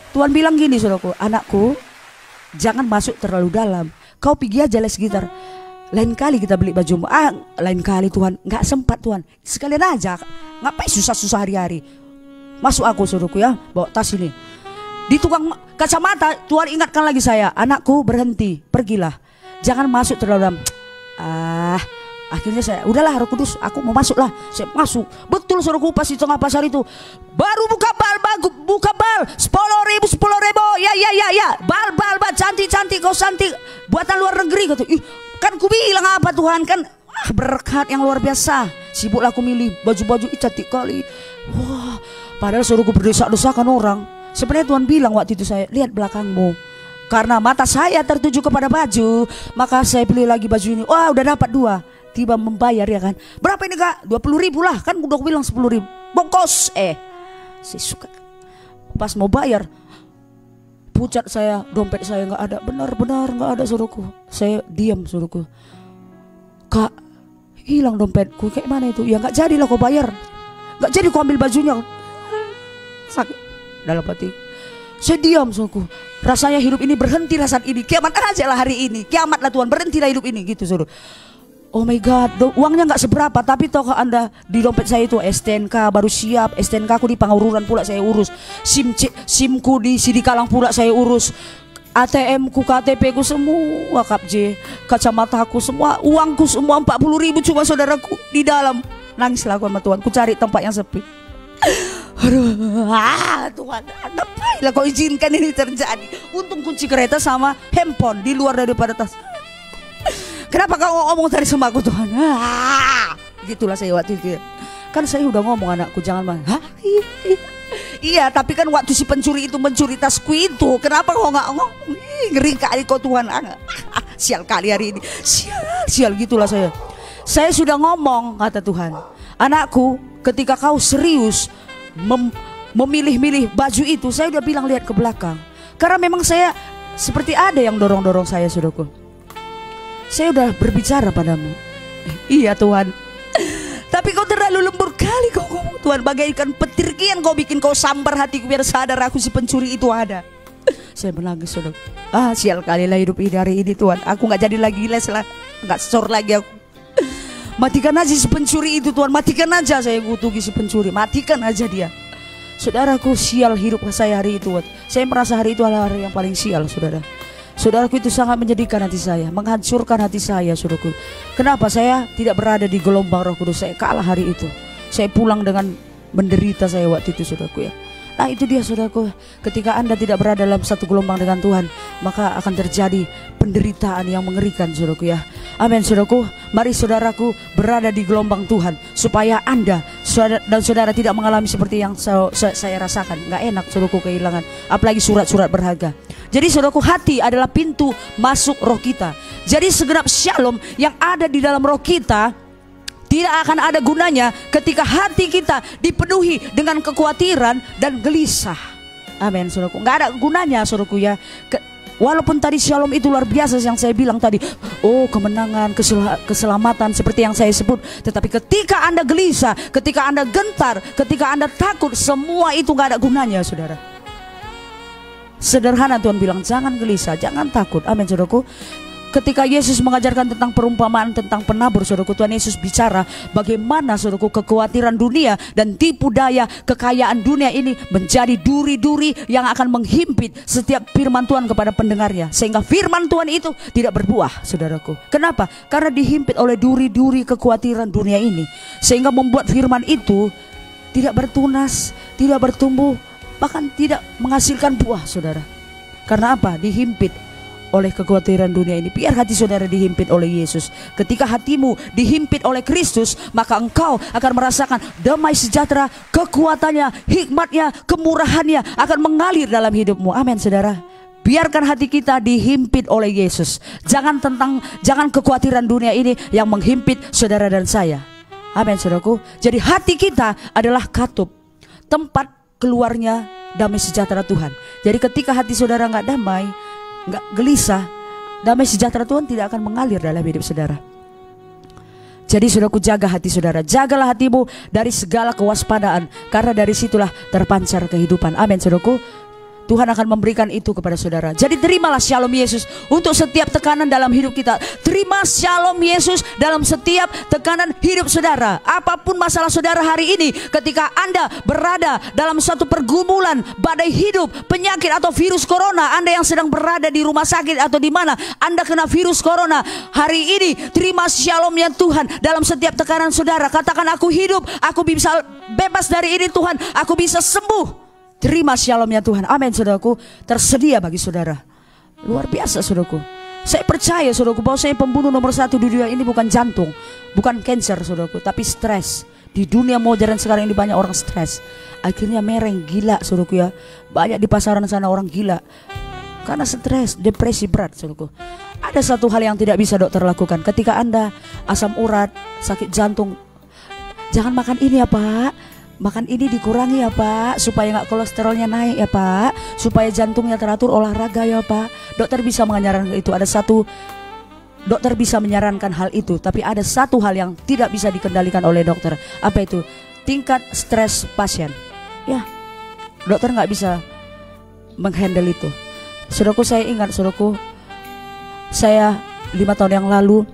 Tuhan bilang gini saudaraku, anakku, jangan masuk terlalu dalam. Kau pergi aja les gitar. Lain kali kita beli baju. Lain kali Tuhan, nggak sempat Tuhan. Sekalian aja. Ngapain susah-susah hari-hari. Masuk aku saudaraku ya, bawa tas ini. Di tukang kacamata Tuhan ingatkan lagi saya, anakku berhenti, pergilah. Jangan masuk terlalu dalam. Akhirnya saya, udahlah Roh Kudus, aku mau masuk lah. Saya masuk. Betul saudaraku, pas di tengah pasar itu baru buka bal, buka bal 10.000. Ya. Bal, cantik, kau cantik. Buatan luar negeri kata. Kan ku bilang apa Tuhan kan, berkat yang luar biasa. Sibuklah aku milih baju-baju cantik kali. Wah, padahal saudaraku berdesak-desakan orang. Sebenarnya Tuhan bilang waktu itu saya, lihat belakangmu. Karena mata saya tertuju kepada baju, maka saya pilih lagi baju ini. Wah, udah dapat 2. Tiba membayar ya kan. Berapa ini kak? 20.000 lah. Kan udah bilang 10.000. Bongkos. Saya suka. Pas mau bayar, pucat saya, dompet saya nggak ada. Benar-benar nggak ada saudaraku. Saya diam saudaraku. Kak, hilang dompetku. Kayak mana itu? Ya nggak jadilah kau bayar. Nggak jadi kau ambil bajunya. Sakit dalam hati. Saya diam saudaraku. Rasanya hidup ini berhentilah saat ini. Kiamat aja lah hari ini. Kiamatlah Tuhan, berhentilah hidup ini gitu saudara. Oh my God, uangnya nggak seberapa, tapi tahukah Anda di dompet saya itu STNK baru siap, STNK aku di Pangururan pula saya urus, SIM-ku di Sidikalang pula saya urus, ATM ku, KTP ku semua, KAPJ, kacamata aku semua, uangku semua 40.000 cuma saudaraku di dalam. Nangislah aku sama Tuhan, ku cari tempat yang sepi. Aduh, Tuhan, ngapainlah kau izinkan ini terjadi? Untung kunci kereta sama handphone di luar daripada tas. Kenapa kau ngomong tadi sama aku Tuhan? Gitulah saya waktu itu ya. Kan saya udah ngomong anakku jangan marah. Iya, tapi kan waktu si pencuri itu mencuri tasku itu, kenapa kau nggak ngomong? Ngeri kali kau Tuhan. Sial kali hari ini. Sial gitulah saya. Saya sudah ngomong kata Tuhan. Anakku, ketika kau serius memilih-milih baju itu, saya udah bilang lihat ke belakang. Karena memang saya seperti ada yang dorong-dorong saya saudaraku. Saya udah berbicara padamu. Iya Tuhan. Tapi kau terlalu lembur kali kau ngomong Tuhan. Bagaikan petir kian kau bikin kau sambar hatiku biar sadar aku si pencuri itu ada. Saya menangis saudara. Sial kali lah hidup ini hari ini Tuhan. Aku gak jadi lagi les lah. Gak sor lagi aku. Matikan aja si pencuri itu Tuhan. Matikan aja saya kutuki si pencuri. Matikan aja dia. Saudaraku, sial hidup saya hari itu. Saya merasa hari itu adalah hari yang paling sial saudara. Saudaraku, itu sangat menyedihkan hati saya, menghancurkan hati saya saudaraku. Kenapa saya tidak berada di gelombang Roh Kudus? Saya kalah hari itu. Saya pulang dengan menderita saya waktu itu saudaraku ya. Nah itu dia saudaraku, ketika Anda tidak berada dalam satu gelombang dengan Tuhan, maka akan terjadi penderitaan yang mengerikan saudaraku ya. Amin saudaraku. Mari saudaraku berada di gelombang Tuhan, supaya Anda dan saudara tidak mengalami seperti yang saya rasakan. Gak enak saudaraku kehilangan, apalagi surat-surat berharga. Jadi saudaraku, hati adalah pintu masuk roh kita. Jadi segenap shalom yang ada di dalam roh kita tidak akan ada gunanya ketika hati kita dipenuhi dengan kekhawatiran dan gelisah. Amin saudaraku. Nggak ada gunanya saudaraku ya. Walaupun tadi shalom itu luar biasa yang saya bilang tadi, kemenangan, keselamatan seperti yang saya sebut. Tetapi ketika Anda gelisah, ketika Anda gentar, ketika Anda takut, semua itu nggak ada gunanya saudara. Sederhana Tuhan bilang, jangan gelisah, jangan takut. Amin saudaraku. Ketika Yesus mengajarkan tentang perumpamaan tentang penabur, saudaraku, Tuhan Yesus bicara bagaimana, saudaraku, kekhawatiran dunia dan tipu daya kekayaan dunia ini menjadi duri-duri yang akan menghimpit setiap firman Tuhan kepada pendengarnya, sehingga firman Tuhan itu tidak berbuah, saudaraku. Kenapa? Karena dihimpit oleh duri-duri kekhawatiran dunia ini, sehingga membuat firman itu tidak bertunas, tidak bertumbuh, bahkan tidak menghasilkan buah, saudara. Karena apa? Dihimpit oleh kekhawatiran dunia ini. Biar hati saudara dihimpit oleh Yesus. Ketika hatimu dihimpit oleh Kristus, maka engkau akan merasakan damai sejahtera, kekuatannya, hikmatnya, kemurahannya akan mengalir dalam hidupmu. Amin, saudara. Biarkan hati kita dihimpit oleh Yesus. Jangan kekhawatiran dunia ini yang menghimpit saudara dan saya. Amin, saudaraku. Jadi hati kita adalah katup, tempat keluarnya damai sejahtera Tuhan. Jadi ketika hati saudara nggak damai, nggak gelisah, damai sejahtera Tuhan tidak akan mengalir dalam hidup saudara. Jadi saudaraku, jaga hati saudara, jagalah hatimu dari segala kewaspadaan, karena dari situlah terpancar kehidupan. Amin, saudaraku. Tuhan akan memberikan itu kepada saudara. Jadi terimalah shalom Yesus untuk setiap tekanan dalam hidup kita. Terima shalom Yesus dalam setiap tekanan hidup saudara. Apapun masalah saudara hari ini, ketika Anda berada dalam suatu pergumulan, badai hidup, penyakit atau virus corona, Anda yang sedang berada di rumah sakit atau di mana Anda kena virus corona, hari ini terima shalomnya Tuhan dalam setiap tekanan saudara. Katakan, aku hidup, aku bisa bebas dari ini Tuhan, aku bisa sembuh. Terima shalomnya Tuhan. Amin, saudaraku. Tersedia bagi saudara. Luar biasa, saudaraku. Saya percaya, saudaraku, bahwa saya pembunuh nomor 1 di dunia ini bukan jantung, bukan cancer, saudaraku, tapi stres. Di dunia modern sekarang ini banyak orang stres. Akhirnya mereng, gila, saudaraku ya. Banyak di pasaran sana orang gila karena stres, depresi berat, saudaraku. Ada satu hal yang tidak bisa dokter lakukan. Ketika Anda asam urat, sakit jantung, jangan makan ini ya Pak, makan ini dikurangi ya Pak, supaya nggak kolesterolnya naik ya Pak, supaya jantungnya teratur, olahraga ya Pak. Dokter bisa menyarankan itu. Dokter bisa menyarankan hal itu, tapi ada satu hal yang tidak bisa dikendalikan oleh dokter. Apa itu? Tingkat stres pasien. Ya, dokter nggak bisa menghandle itu. Saudaraku, saya ingat, saudaraku, saya 5 tahun yang lalu,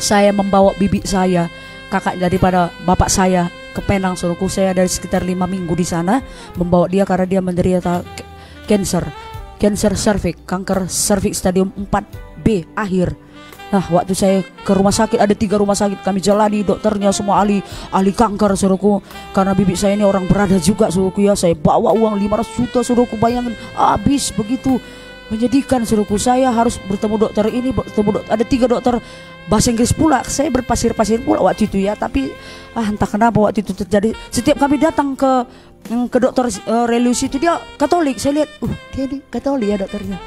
saya membawa bibi saya, kakak daripada bapak saya, ke Penang, saudaraku. Saya dari sekitar 5 minggu di sana membawa dia karena dia menderita kanker serviks, kanker serviks stadium 4B akhir. Nah, waktu saya ke rumah sakit, ada 3 rumah sakit kami jalani, dokternya semua ahli kanker, saudaraku. Karena bibi saya ini orang berada juga, saudaraku ya. Saya bawa uang 500 juta, saudaraku, bayangin, habis begitu. Menyedihkan, saudaraku. Saya harus bertemu dokter ini, ada 3 dokter bahasa Inggris pula. Saya berpasir-pasir pula waktu itu ya. Tapi entah kenapa waktu itu terjadi. Setiap kami datang ke dokter religius itu, dia Katolik. Saya lihat, dia ini Katolik ya dokternya.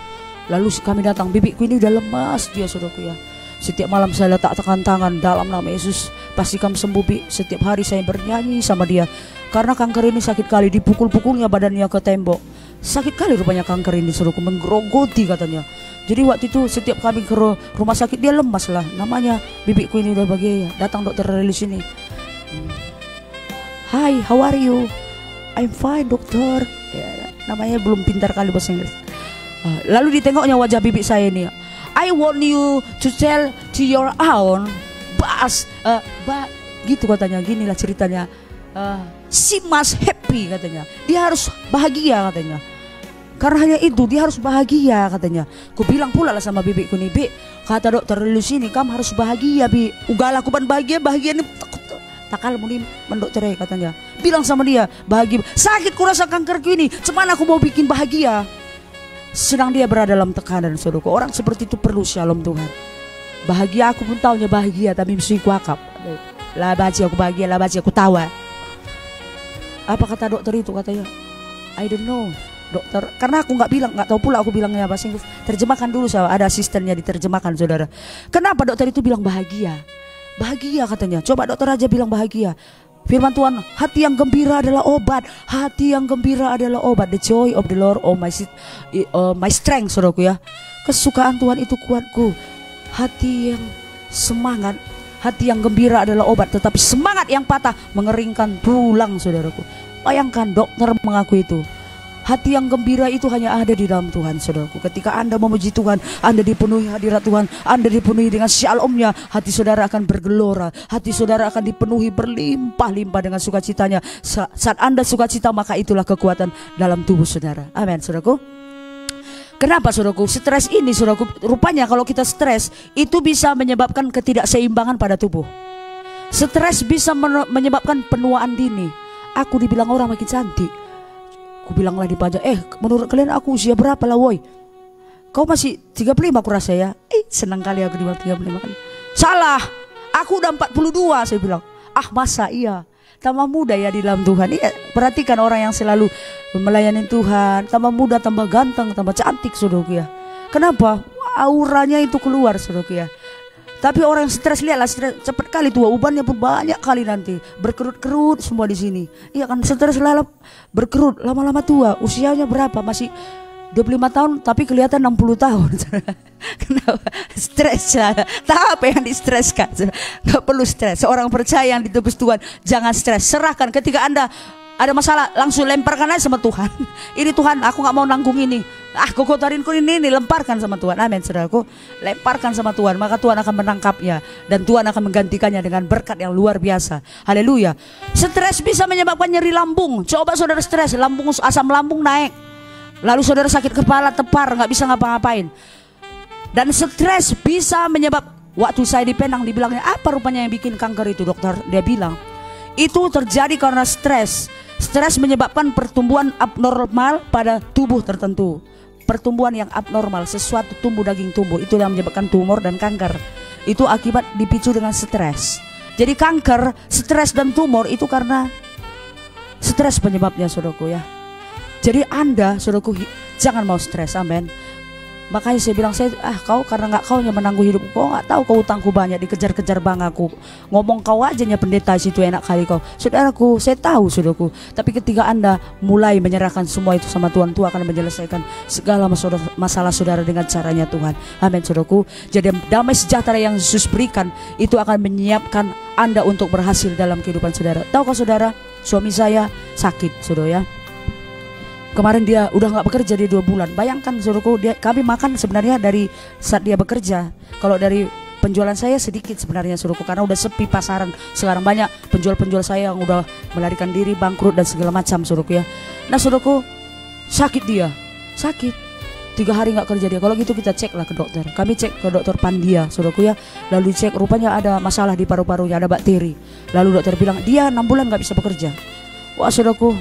Lalu kami datang, bibiku ini udah lemas dia, saudaraku ya. Setiap malam saya letakkan tangan, dalam nama Yesus pasti kamu sembuh, Bi. Setiap hari saya bernyanyi sama dia. Karena kanker ini sakit kali, dipukul-pukulnya badannya ke tembok. Sakit kali rupanya kanker ini, saudaraku, menggerogoti katanya. Jadi waktu itu setiap kami ke rumah sakit dia lemas lah. Namanya bibiku ini udah bahagia. Datang dokter religius ini. Hi, how are you? I'm fine, dokter. Ya, namanya belum pintar kali bahasa Inggris. Lalu ditengoknya wajah bibi saya ini. I want you to tell to your own boss, gitu katanya. Ginilah ceritanya. She must happy katanya. Dia harus bahagia katanya. Karena hanya itu, dia harus bahagia katanya. Ku bilang pula lah sama bibiku nih, Bi, kata dokter lulus ini, kamu harus bahagia, Bi. Ugalah aku bahagia ini takal muni mendokterai katanya. Bilang sama dia, bahagia. Sakit kurasa kankerku ini, cuman aku mau bikin bahagia. Sedang dia berada dalam tekanan, saudaraku. Orang seperti itu perlu shalom Tuhan. Bahagia aku pun tahunya bahagia, tapi mesti ku akap. Lah baca aku bahagia, lah baca aku tawa. Apa kata dokter itu? Katanya, I don't know dokter, karena aku nggak tahu pula aku bilangnya bahasa Inggris. Terjemahkan dulu, saya ada asistennya diterjemahkan, saudara. Kenapa dokter itu bilang bahagia? Bahagia katanya. Coba dokter aja bilang bahagia. Firman Tuhan, hati yang gembira adalah obat. Hati yang gembira adalah obat. The joy of the Lord, oh my strength, saudaraku ya. Kesukaan Tuhan itu kuatku. Hati yang semangat, hati yang gembira adalah obat. Tetapi semangat yang patah mengeringkan tulang, saudaraku. Bayangkan dokter mengaku itu. Hati yang gembira itu hanya ada di dalam Tuhan, saudaraku. Ketika Anda memuji Tuhan, Anda dipenuhi hadirat Tuhan, Anda dipenuhi dengan shalom-Nya, hati saudara akan bergelora, hati saudara akan dipenuhi berlimpah-limpah dengan sukacitanya. Saat Anda sukacita, maka itulah kekuatan dalam tubuh saudara. Amin, saudaraku. Kenapa, saudaraku? Stres ini, saudaraku, rupanya kalau kita stres itu bisa menyebabkan ketidakseimbangan pada tubuh. Stres bisa menyebabkan penuaan dini. Aku dibilang orang makin cantik. Aku bilanglah di pajak, menurut kalian aku usia berapa lah woi? Kau masih 35 aku rasa ya. Senang kali aku dibilang 35 kan. Salah, aku udah 42 saya bilang. Ah masa iya, tambah muda ya di dalam Tuhan. Iya, perhatikan orang yang selalu melayani Tuhan, tambah muda, tambah ganteng, tambah cantik saudaraku ya. Kenapa? Auranya itu keluar saudaraku ya. Tapi orang yang stres, lihatlah stres cepat kali tua, ubannya pun banyak kali nanti, berkerut-kerut semua di sini. Iya kan, stres lalap berkerut, lama-lama tua. Usianya berapa? Masih 25 tahun tapi kelihatan 60 tahun. Kenapa? Stres. Tak apa yang distreskan. Gak perlu stres. Seorang percaya yang ditebus Tuhan, jangan stres. Serahkan. Ketika Anda ada masalah, langsung lemparkan aja sama Tuhan. Ini Tuhan, aku gak mau nanggung ini. Kau kotorinku ini, lemparkan sama Tuhan. Amin, saudaraku. Lemparkan sama Tuhan, maka Tuhan akan menangkapnya. Dan Tuhan akan menggantikannya dengan berkat yang luar biasa. Haleluya. Stres bisa menyebabkan nyeri lambung. Coba saudara stres, asam lambung naik. Lalu saudara sakit kepala, tepar, gak bisa ngapa-ngapain. Dan stres bisa menyebab, waktu saya di Penang dibilangnya, apa rupanya yang bikin kanker itu dokter? Dia bilang, itu terjadi karena stres. Stres menyebabkan pertumbuhan abnormal pada tubuh tertentu. Pertumbuhan yang abnormal, sesuatu tumbuh, daging tumbuh, itu yang menyebabkan tumor dan kanker. Itu akibat dipicu dengan stres. Jadi kanker, stres dan tumor itu karena stres penyebabnya, saudaraku ya. Jadi Anda, saudaraku, jangan mau stres, amin. Makanya saya bilang, kau karena nggak kau yang menanggung hidupku, kau nggak tahu kau utangku banyak, dikejar-kejar bang aku. Ngomong kau aja nya pendeta situ enak kali kau. Saudaraku, saya tahu saudaraku. Tapi ketika Anda mulai menyerahkan semua itu sama Tuhan, Tuhan akan menyelesaikan segala masalah saudara dengan caranya Tuhan. Amin, saudaraku. Jadi damai sejahtera yang Yesus berikan itu akan menyiapkan Anda untuk berhasil dalam kehidupan saudara. Tahukah saudara, suami saya sakit, saudara ya. Kemarin dia udah nggak bekerja di 2 bulan. Bayangkan saudaraku, kami makan sebenarnya dari saat dia bekerja. Kalau dari penjualan saya sedikit sebenarnya saudaraku, karena udah sepi pasaran. Sekarang banyak penjual-penjual saya yang udah melarikan diri, bangkrut dan segala macam saudaraku ya. Nah saudaraku, sakit dia, sakit 3 hari nggak kerja dia. Kalau gitu kita cek lah ke dokter. Kami cek ke dokter Pandia saudaraku ya. Lalu cek, rupanya ada masalah di paru-parunya, ada bakteri. Lalu dokter bilang dia 6 bulan nggak bisa bekerja. Wah saudaraku,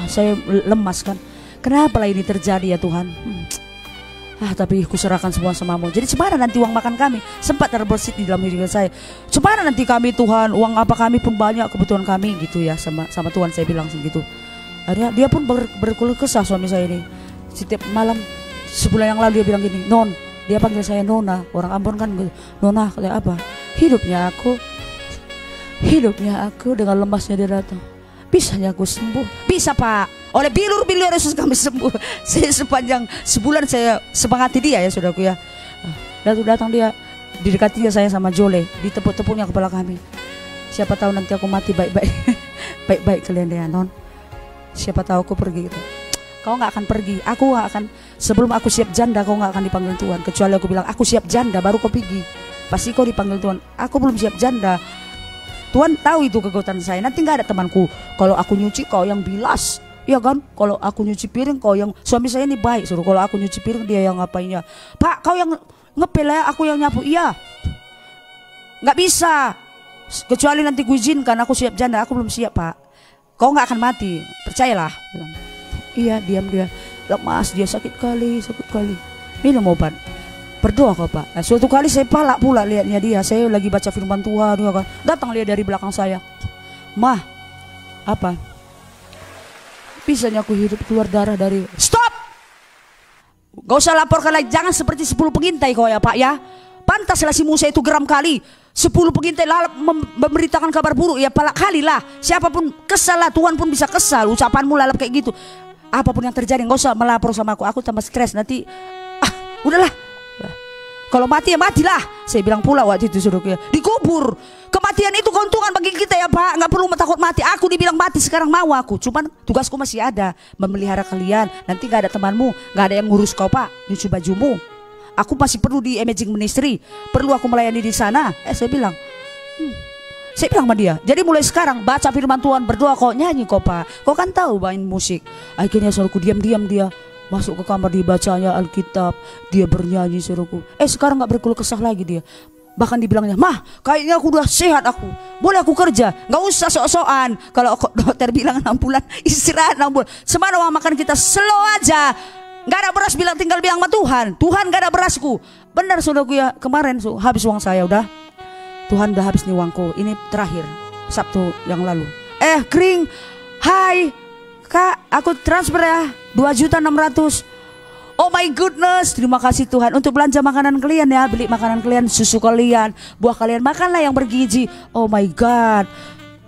saya lemas kan. Kenapa lah ini terjadi ya Tuhan? Tapi kuserahkan semua sama-Mu. Jadi semana nanti uang makan kami? Sempat terbersit di dalam diri saya. Semana nanti kami Tuhan, uang apa kami pun banyak, kebutuhan kami gitu ya, sama Tuhan saya bilang segitu. Akhirnya dia pun berkeluh kesah, suami saya ini. Setiap malam, sebulan yang lalu dia bilang gini, Non, dia panggil saya Nona. Orang Ambon kan, Nona, kayak apa? Hidupnya aku dengan lemasnya dia datang. Bisanya aku sembuh? Bisa Pak. Oleh bilur-bilur Yesus kami sembuh. Saya sepanjang sebulan saya semangati dia ya saudaraku ya. Lalu datang dia, didekati saya sama Jole, ditepuk-tepuknya kepala kami. Siapa tahu nanti aku mati baik-baik. Baik-baik kalian ya Non. Siapa tahu aku pergi gitu. Kau nggak akan pergi, aku nggak akan. Sebelum aku siap janda kau nggak akan dipanggil Tuhan. Kecuali aku bilang aku siap janda baru kau pergi. Pasti kau dipanggil Tuhan. Aku belum siap janda. Tuhan tahu itu kekuatan saya. Nanti nggak ada temanku. Kalau aku nyuci kau yang bilas. Iya kan, kalau aku nyuci piring kau yang, suami saya ini baik suruh, kalau aku nyuci piring dia yang ngapainnya. Pak kau yang ngepel ya, aku yang nyapu. Iya, nggak bisa, kecuali nanti gue izinkan, aku siap janda. Aku belum siap Pak. Kau nggak akan mati, percayalah. Iya, diam dia, lemas dia, sakit kali. Minum obat, berdoa kau Pak. Nah, suatu kali saya palak pula lihatnya dia, saya lagi baca firman Tuhan ya kan. Datang dia dari belakang saya, Mah, apa? Bisanya aku hidup keluar darah dari. Stop! Gak usah laporkan lagi. Jangan seperti 10 pengintai kau ya Pak ya. Pantaslah si Musa itu geram kali. 10 pengintai memberitakan kabar buruk ya, palak kali lah. Siapapun kesal lah, Tuhan pun bisa kesal. Ucapanmu lalap kayak gitu. Apapun yang terjadi gak usah melapor sama aku tambah stres nanti. Udahlah. Kalau mati ya matilah. Saya bilang pula waktu itu saudaraku ya, dikubur. Kematian itu keuntungan bagi kita ya Pak, nggak perlu takut mati. Aku dibilang mati sekarang mau aku, cuman tugasku masih ada, memelihara kalian. Nanti gak ada temanmu, gak ada yang ngurus kau Pak, nyuci bajumu. Aku masih perlu di Imaging Ministry, perlu aku melayani di sana. Saya bilang sama dia, jadi mulai sekarang baca firman Tuhan, berdoa kok, nyanyi kok Pak. Kau kan tahu main musik. Akhirnya saudaraku diam-diam dia masuk ke kamar, dibacanya Alkitab, dia bernyanyi saudaraku. Sekarang gak berkeluh kesah lagi dia. Bahkan dibilangnya, mah kayaknya aku udah sehat, aku boleh aku kerja, nggak usah sok-sokan. Kalau dokter bilang 6 bulan istirahat 6 bulan, semana uang makan kita slow aja. Nggak ada beras, tinggal bilang sama Tuhan, Tuhan nggak ada berasku. Benar saudaraku ya, kemarin habis uang saya udah, Tuhan udah habis nih uangku, ini terakhir Sabtu yang lalu. Kring, hai Kak, aku transfer ya 2.600.000. Oh my goodness, terima kasih Tuhan untuk belanja makanan kalian ya, beli makanan kalian, susu kalian, buah kalian, makanlah yang bergizi. Oh my God,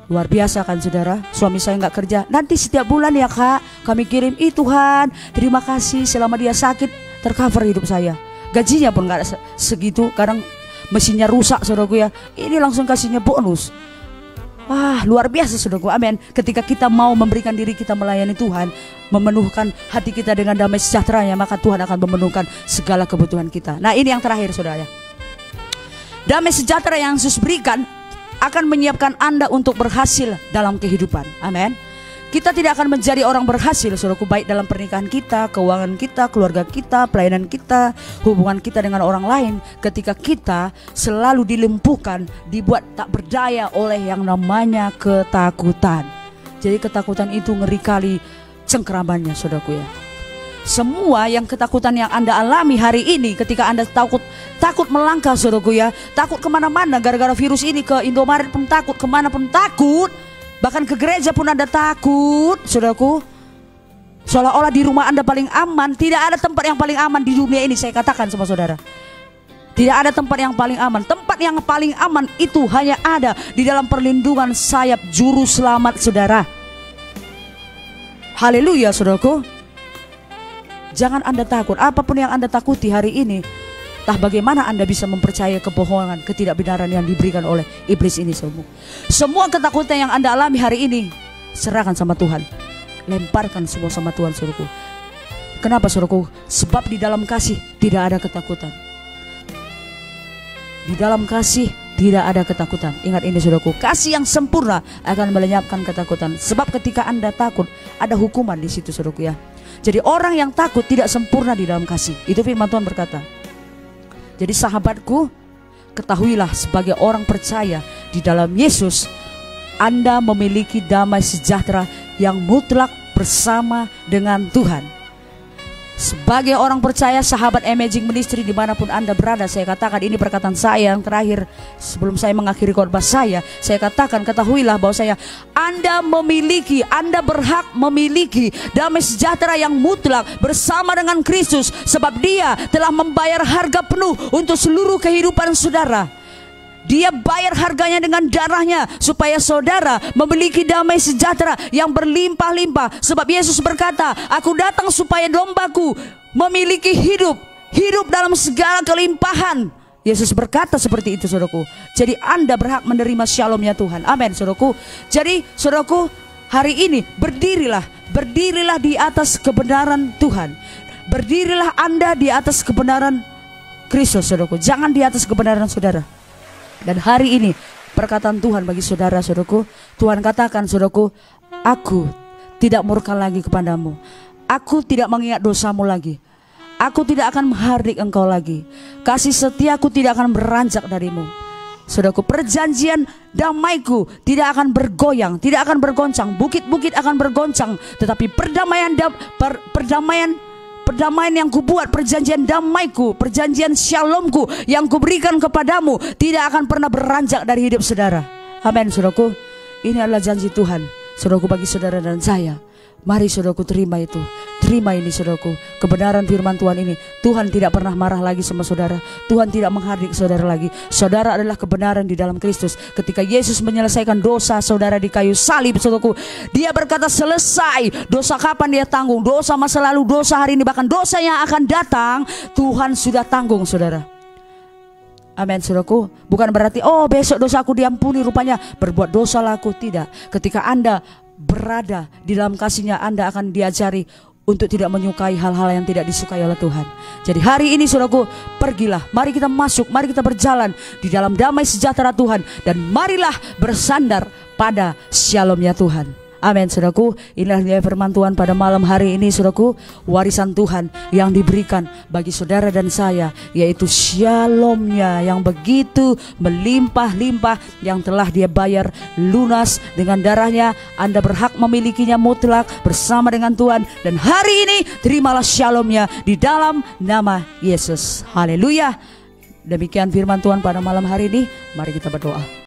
luar biasa kan saudara. Suami saya nggak kerja, nanti setiap bulan ya Kak kami kirim. Tuhan terima kasih, selama dia sakit tercover hidup saya. Gajinya pun nggak segitu, kadang mesinnya rusak saudaraku ya, ini langsung kasihnya bonus. Wah luar biasa saudaraku, amin. Ketika kita mau memberikan diri kita melayani Tuhan, memenuhkan hati kita dengan damai sejahteranya, maka Tuhan akan memenuhkan segala kebutuhan kita. Nah ini yang terakhir saudara ya, damai sejahtera yang Yesus berikan akan menyiapkan Anda untuk berhasil dalam kehidupan, amin. Kita tidak akan menjadi orang berhasil saudaraku, baik dalam pernikahan kita, keuangan kita, keluarga kita, pelayanan kita, hubungan kita dengan orang lain, ketika kita selalu dilumpuhkan, dibuat tak berdaya oleh yang namanya ketakutan. Jadi ketakutan itu ngeri kali cengkeramannya saudaraku ya. Semua yang ketakutan yang Anda alami hari ini, ketika Anda takut melangkah saudaraku ya, takut kemana-mana gara-gara virus ini, ke Indomaret pun takut, kemana pun takut. Bahkan ke gereja pun Anda takut saudaraku, seolah-olah di rumah Anda paling aman. Tidak ada tempat yang paling aman di dunia ini, saya katakan sama saudara. Tidak ada tempat yang paling aman. Tempat yang paling aman itu hanya ada di dalam perlindungan sayap Juru Selamat saudara. Haleluya saudaraku. Jangan Anda takut, apapun yang Anda takuti hari ini. Entah bagaimana Anda bisa mempercayai kebohongan, ketidakbenaran yang diberikan oleh iblis ini semua. Semua ketakutan yang Anda alami hari ini, serahkan sama Tuhan. Lemparkan semua sama Tuhan saudaraku. Kenapa saudaraku? Sebab di dalam kasih tidak ada ketakutan. Di dalam kasih tidak ada ketakutan. Ingat ini saudaraku, kasih yang sempurna akan melenyapkan ketakutan. Sebab ketika Anda takut, ada hukuman di situ saudaraku ya. Jadi orang yang takut tidak sempurna di dalam kasih. Itu firman Tuhan berkata. Jadi sahabatku, ketahuilah sebagai orang percaya di dalam Yesus, Anda memiliki damai sejahtera yang mutlak bersama dengan Tuhan. Sebagai orang percaya, sahabat Imaging Ministry dimanapun Anda berada, saya katakan ini perkataan saya yang terakhir sebelum saya mengakhiri khotbah saya katakan, ketahuilah bahwa Anda memiliki, Anda berhak memiliki damai sejahtera yang mutlak bersama dengan Kristus, sebab Dia telah membayar harga penuh untuk seluruh kehidupan saudara. Dia bayar harganya dengan darahnya supaya saudara memiliki damai sejahtera yang berlimpah-limpah. Sebab Yesus berkata, aku datang supaya dombaku memiliki hidup dalam segala kelimpahan. Yesus berkata seperti itu saudaraku. Jadi Anda berhak menerima shalomnya Tuhan. Amin saudaraku. Jadi saudaraku, hari ini berdirilah di atas kebenaran Tuhan. Berdirilah Anda di atas kebenaran Kristus saudaraku. Jangan di atas kebenaran saudara. Dan hari ini perkataan Tuhan bagi saudara-saudaraku, Tuhan katakan saudaraku, aku tidak murka lagi kepadamu, aku tidak mengingat dosamu lagi, aku tidak akan menghardik engkau lagi, kasih setiaku tidak akan beranjak darimu. Saudaraku, perjanjian damaiku tidak akan bergoyang, tidak akan bergoncang, bukit-bukit akan bergoncang, tetapi perdamaian yang kubuat, perjanjian damaiku, perjanjian shalomku yang kuberikan kepadamu tidak akan pernah beranjak dari hidup saudara. Amin saudaraku. Ini adalah janji Tuhan saudaraku bagi saudara dan saya. Mari saudaraku terima itu. Terima ini saudaraku, kebenaran firman Tuhan ini. Tuhan tidak pernah marah lagi sama saudara. Tuhan tidak menghardik saudara lagi. Saudara adalah kebenaran di dalam Kristus. Ketika Yesus menyelesaikan dosa saudara di kayu salib saudaraku, Dia berkata selesai. Dosa kapan Dia tanggung? Dosa masa lalu, dosa hari ini, bahkan dosa yang akan datang Tuhan sudah tanggung saudara. Amin, saudaraku. Bukan berarti oh besok dosaku diampuni, rupanya berbuat dosa laku. Tidak. Ketika Anda berada di dalam kasih-Nya, Anda akan diajari untuk tidak menyukai hal-hal yang tidak disukai oleh Tuhan. Jadi hari ini saudaraku, pergilah, mari kita masuk, mari kita berjalan di dalam damai sejahtera Tuhan, dan marilah bersandar pada shalom-Nya Tuhan. Amin, saudaraku. Inilah nilai firman Tuhan pada malam hari ini, saudaraku. Warisan Tuhan yang diberikan bagi saudara dan saya, yaitu shalom-Nya yang begitu melimpah-limpah, yang telah Dia bayar lunas dengan darah-Nya. Anda berhak memilikinya mutlak bersama dengan Tuhan. Dan hari ini terimalah shalom-Nya di dalam nama Yesus. Haleluya. Demikian firman Tuhan pada malam hari ini. Mari kita berdoa.